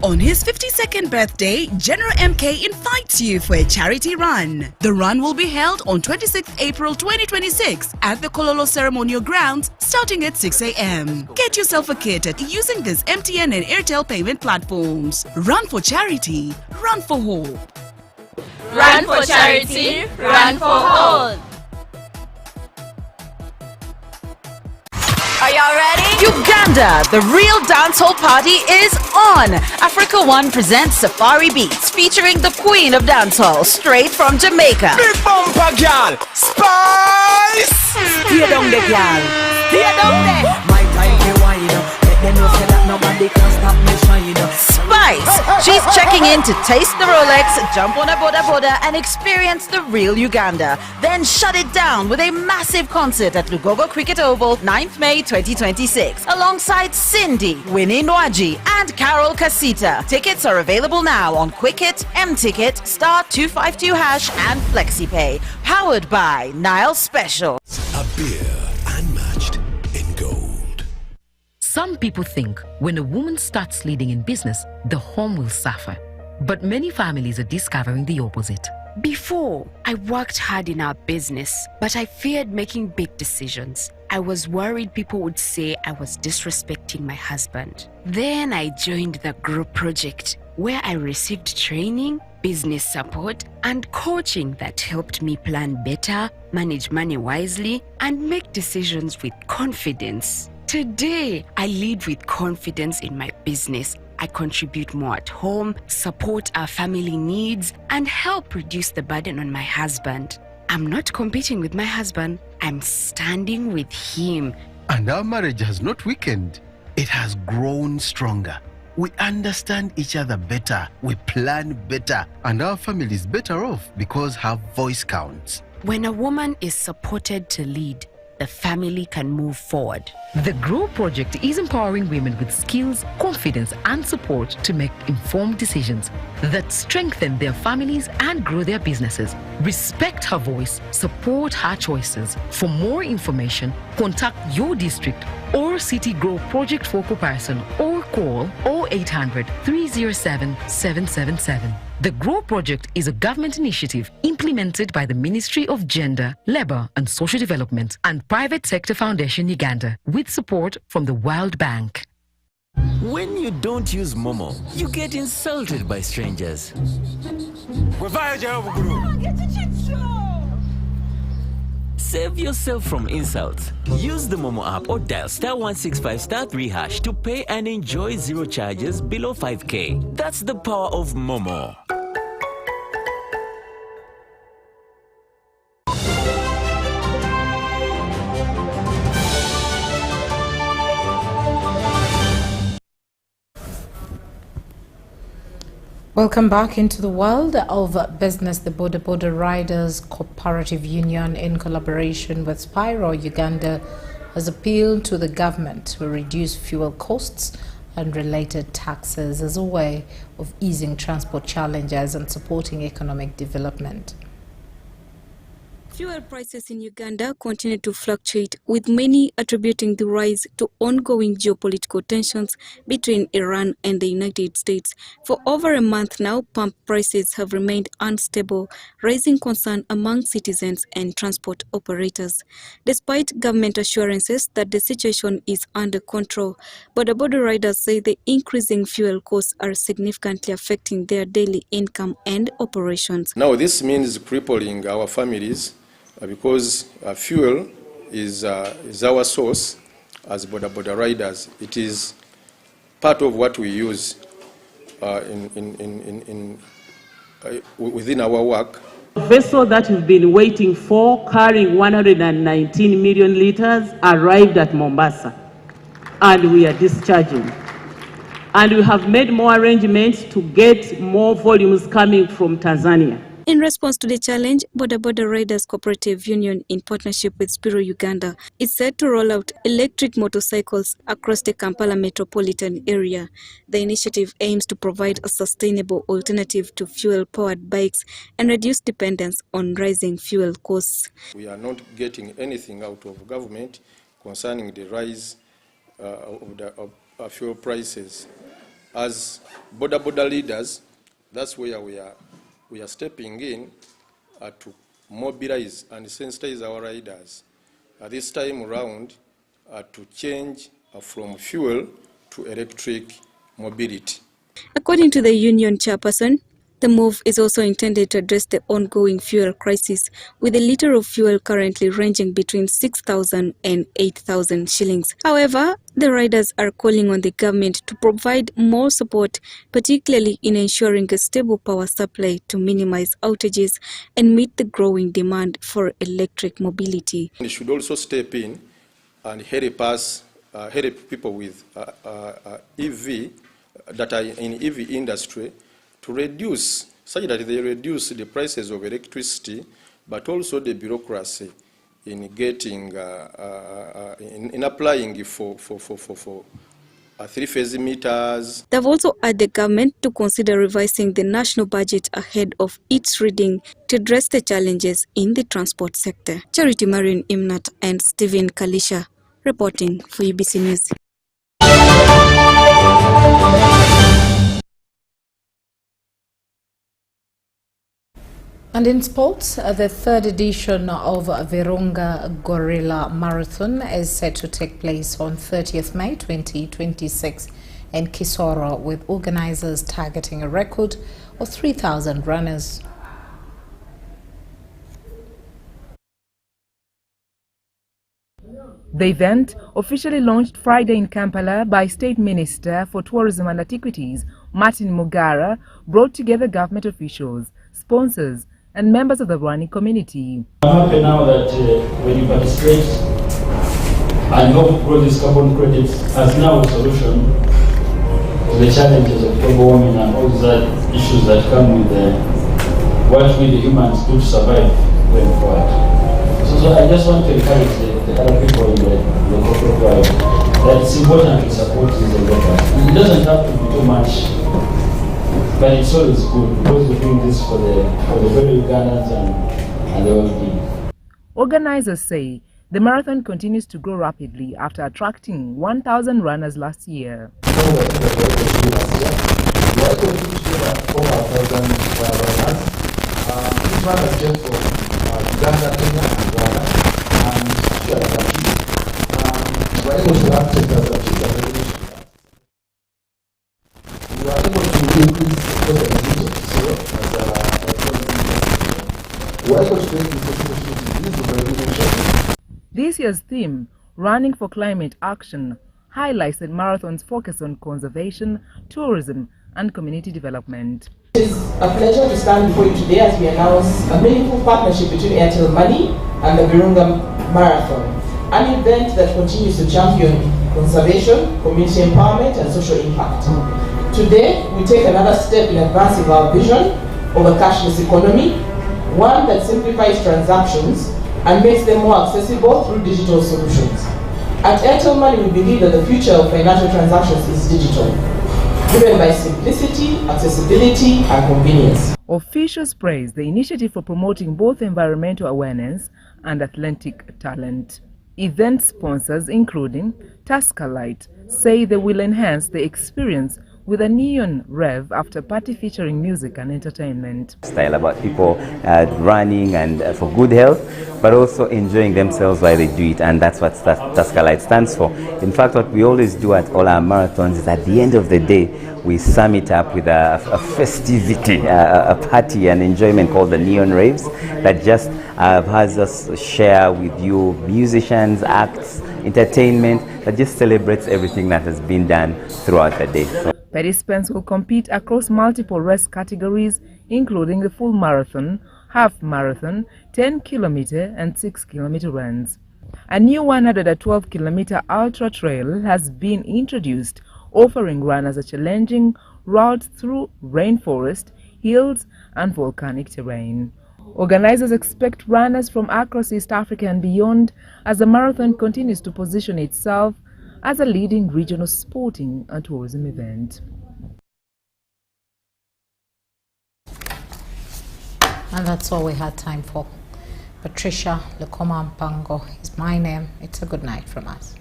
On his 52nd birthday, General MK invites you for a charity run. The run will be held on 26th April 2026 at the Kololo Ceremonial Grounds starting at 6 a.m. Get yourself a kit using these MTN and Airtel payment platforms. Run for charity, run for hope. Run for charity, run for hope. Are y'all ready? Uganda, the real dancehall party is on. Africa One presents Safari Beats featuring the queen of dancehall straight from Jamaica. Big bumper girl, Spice. Stay down there, girl. Stay down there. My time to wind up. Let them know say that nobody can stop me shine up. Spice, she's checking in to taste the Rolex, jump on a boda and experience the real Uganda. Then shut it down with a massive concert at Lugogo Cricket Oval, 9th May 2026, alongside Cindy, Winnie Nwaji, and Carol Casita. Tickets are available now on Quicket, M-Ticket, *252# and FlexiPay. Powered by Nile Special. A beer unmatched in gold. Some people think when a woman starts leading in business, the home will suffer. But many families are discovering the opposite. Before, I worked hard in our business, but I feared making big decisions. I was worried people would say I was disrespecting my husband. Then I joined the group project, where I received training, business support, and coaching that helped me plan better, manage money wisely, and make decisions with confidence. Today, I lead with confidence in my business. I contribute more at home, support our family needs, and help reduce the burden on my husband. I'm not competing with my husband, I'm standing with him. And our marriage has not weakened. It has grown stronger. We understand each other better, we plan better, and our family is better off because her voice counts. When a woman is supported to lead, the family can move forward. The GROW project is empowering women with skills, confidence, and support to make informed decisions that strengthen their families and grow their businesses. Respect her voice, support her choices. For more information, contact your district or city GROW project focal person or call 0800 307 777. The GROW project is a government initiative implemented by the Ministry of Gender, Labour and Social Development and Private Sector Foundation Uganda with support from the World Bank. When you don't use Momo, you get insulted by strangers. Save yourself from insults. Use the Momo app or dial *165*3# to pay and enjoy zero charges below 5K. That's the power of Momo. Welcome back into the world of business. The Boda Riders Cooperative Union, in collaboration with Spiro Uganda, has appealed to the government to reduce fuel costs and related taxes as a way of easing transport challenges and supporting economic development. Fuel prices in Uganda continue to fluctuate, with many attributing the rise to ongoing geopolitical tensions between Iran and the United States. For over a month now, pump prices have remained unstable, raising concern among citizens and transport operators. Despite government assurances that the situation is under control, Boda riders say the increasing fuel costs are significantly affecting their daily income and operations. Now this means crippling our families, because fuel is our source as Boda riders. It is part of what we use within our work. The vessel that we've been waiting for, carrying 119 million liters, arrived at Mombasa, and we are discharging. And we have made more arrangements to get more volumes coming from Tanzania. In response to the challenge, Boda Riders Cooperative Union, in partnership with Spiro Uganda, is set to roll out electric motorcycles across the Kampala metropolitan area. The initiative aims to provide a sustainable alternative to fuel-powered bikes and reduce dependence on rising fuel costs. We are not getting anything out of government concerning the rise of fuel prices. As Boda leaders, that's where we are stepping in to mobilize and sensitize our riders this time around to change from fuel to electric mobility. According to the union chairperson, the move is also intended to address the ongoing fuel crisis, with a litre of fuel currently ranging between 6,000 and 8,000 shillings. However, the riders are calling on the government to provide more support, particularly in ensuring a stable power supply to minimize outages and meet the growing demand for electric mobility. They should also step in and help people with EV that are in EV industry to reduce, such that they reduce the prices of electricity, but also the bureaucracy in getting, in applying for three-phase meters. They've also urged the government to consider revising the national budget ahead of its reading to address the challenges in the transport sector. Charity Marion Imnat and Stephen Kalisha reporting for UBC News. And in sports, the third edition of Virunga Gorilla Marathon is set to take place on 30th May 2026 in Kisoro, with organizers targeting a record of 3,000 runners. The event, officially launched Friday in Kampala by State Minister for Tourism and Antiquities, Martin Mugara, brought together government officials, sponsors, and members of the running community. I'm happy now that when you participate and help grow this carbon credits as now a solution to the challenges of global warming and all these other issues that come with what we the humans do to survive going forward. So I just want to encourage the other people in the corporate world that it's important to support these endeavors. It doesn't have to be too much, but it's always good because we're doing this for the very Ugandans and the well-being. Organizers say the marathon continues to grow rapidly after attracting 1,000 runners last year. We are able to over 4,000 runners. These runners came from Uganda, Kenya, and Ghana, and Sri Lanka. We were able to access the we are able to increase the use of zero as a we are able to increase the use of elimination. This year's theme, Running for Climate Action, highlights the marathon's focus on conservation, tourism, and community development. It is a pleasure to stand before you today as we announce a meaningful partnership between Airtel Money and the Virunga Marathon, an event that continues to champion conservation, community empowerment, and social impact. Today, we take another step in advancing our vision of a cashless economy, one that simplifies transactions and makes them more accessible through digital solutions. At Airtel Money, we believe that the future of financial transactions is digital, driven by simplicity, accessibility, and convenience. Officials praise the initiative for promoting both environmental awareness and athletic talent. Event sponsors, including Tusker Light, say they will enhance the experience with a neon rev after party featuring music and entertainment. Style about people running and for good health, but also enjoying themselves while they do it, and that's what Tusker Light stands for. In fact, what we always do at all our marathons is at the end of the day, we sum it up with a festivity, a party, an enjoyment called the neon raves that just has us share with you musicians, acts, entertainment that just celebrates everything that has been done throughout the day. Participants will compete across multiple race categories, including the full marathon, half marathon, 10-kilometer and 6-kilometer runs. A new 112-kilometer ultra trail has been introduced, offering runners a challenging route through rainforest, hills, and volcanic terrain. Organizers expect runners from across East Africa and beyond as the marathon continues to position itself as a leading regional sporting and tourism event. And that's all we had time for. Patricia Lukoma Mpango is my name. It's a good night from us.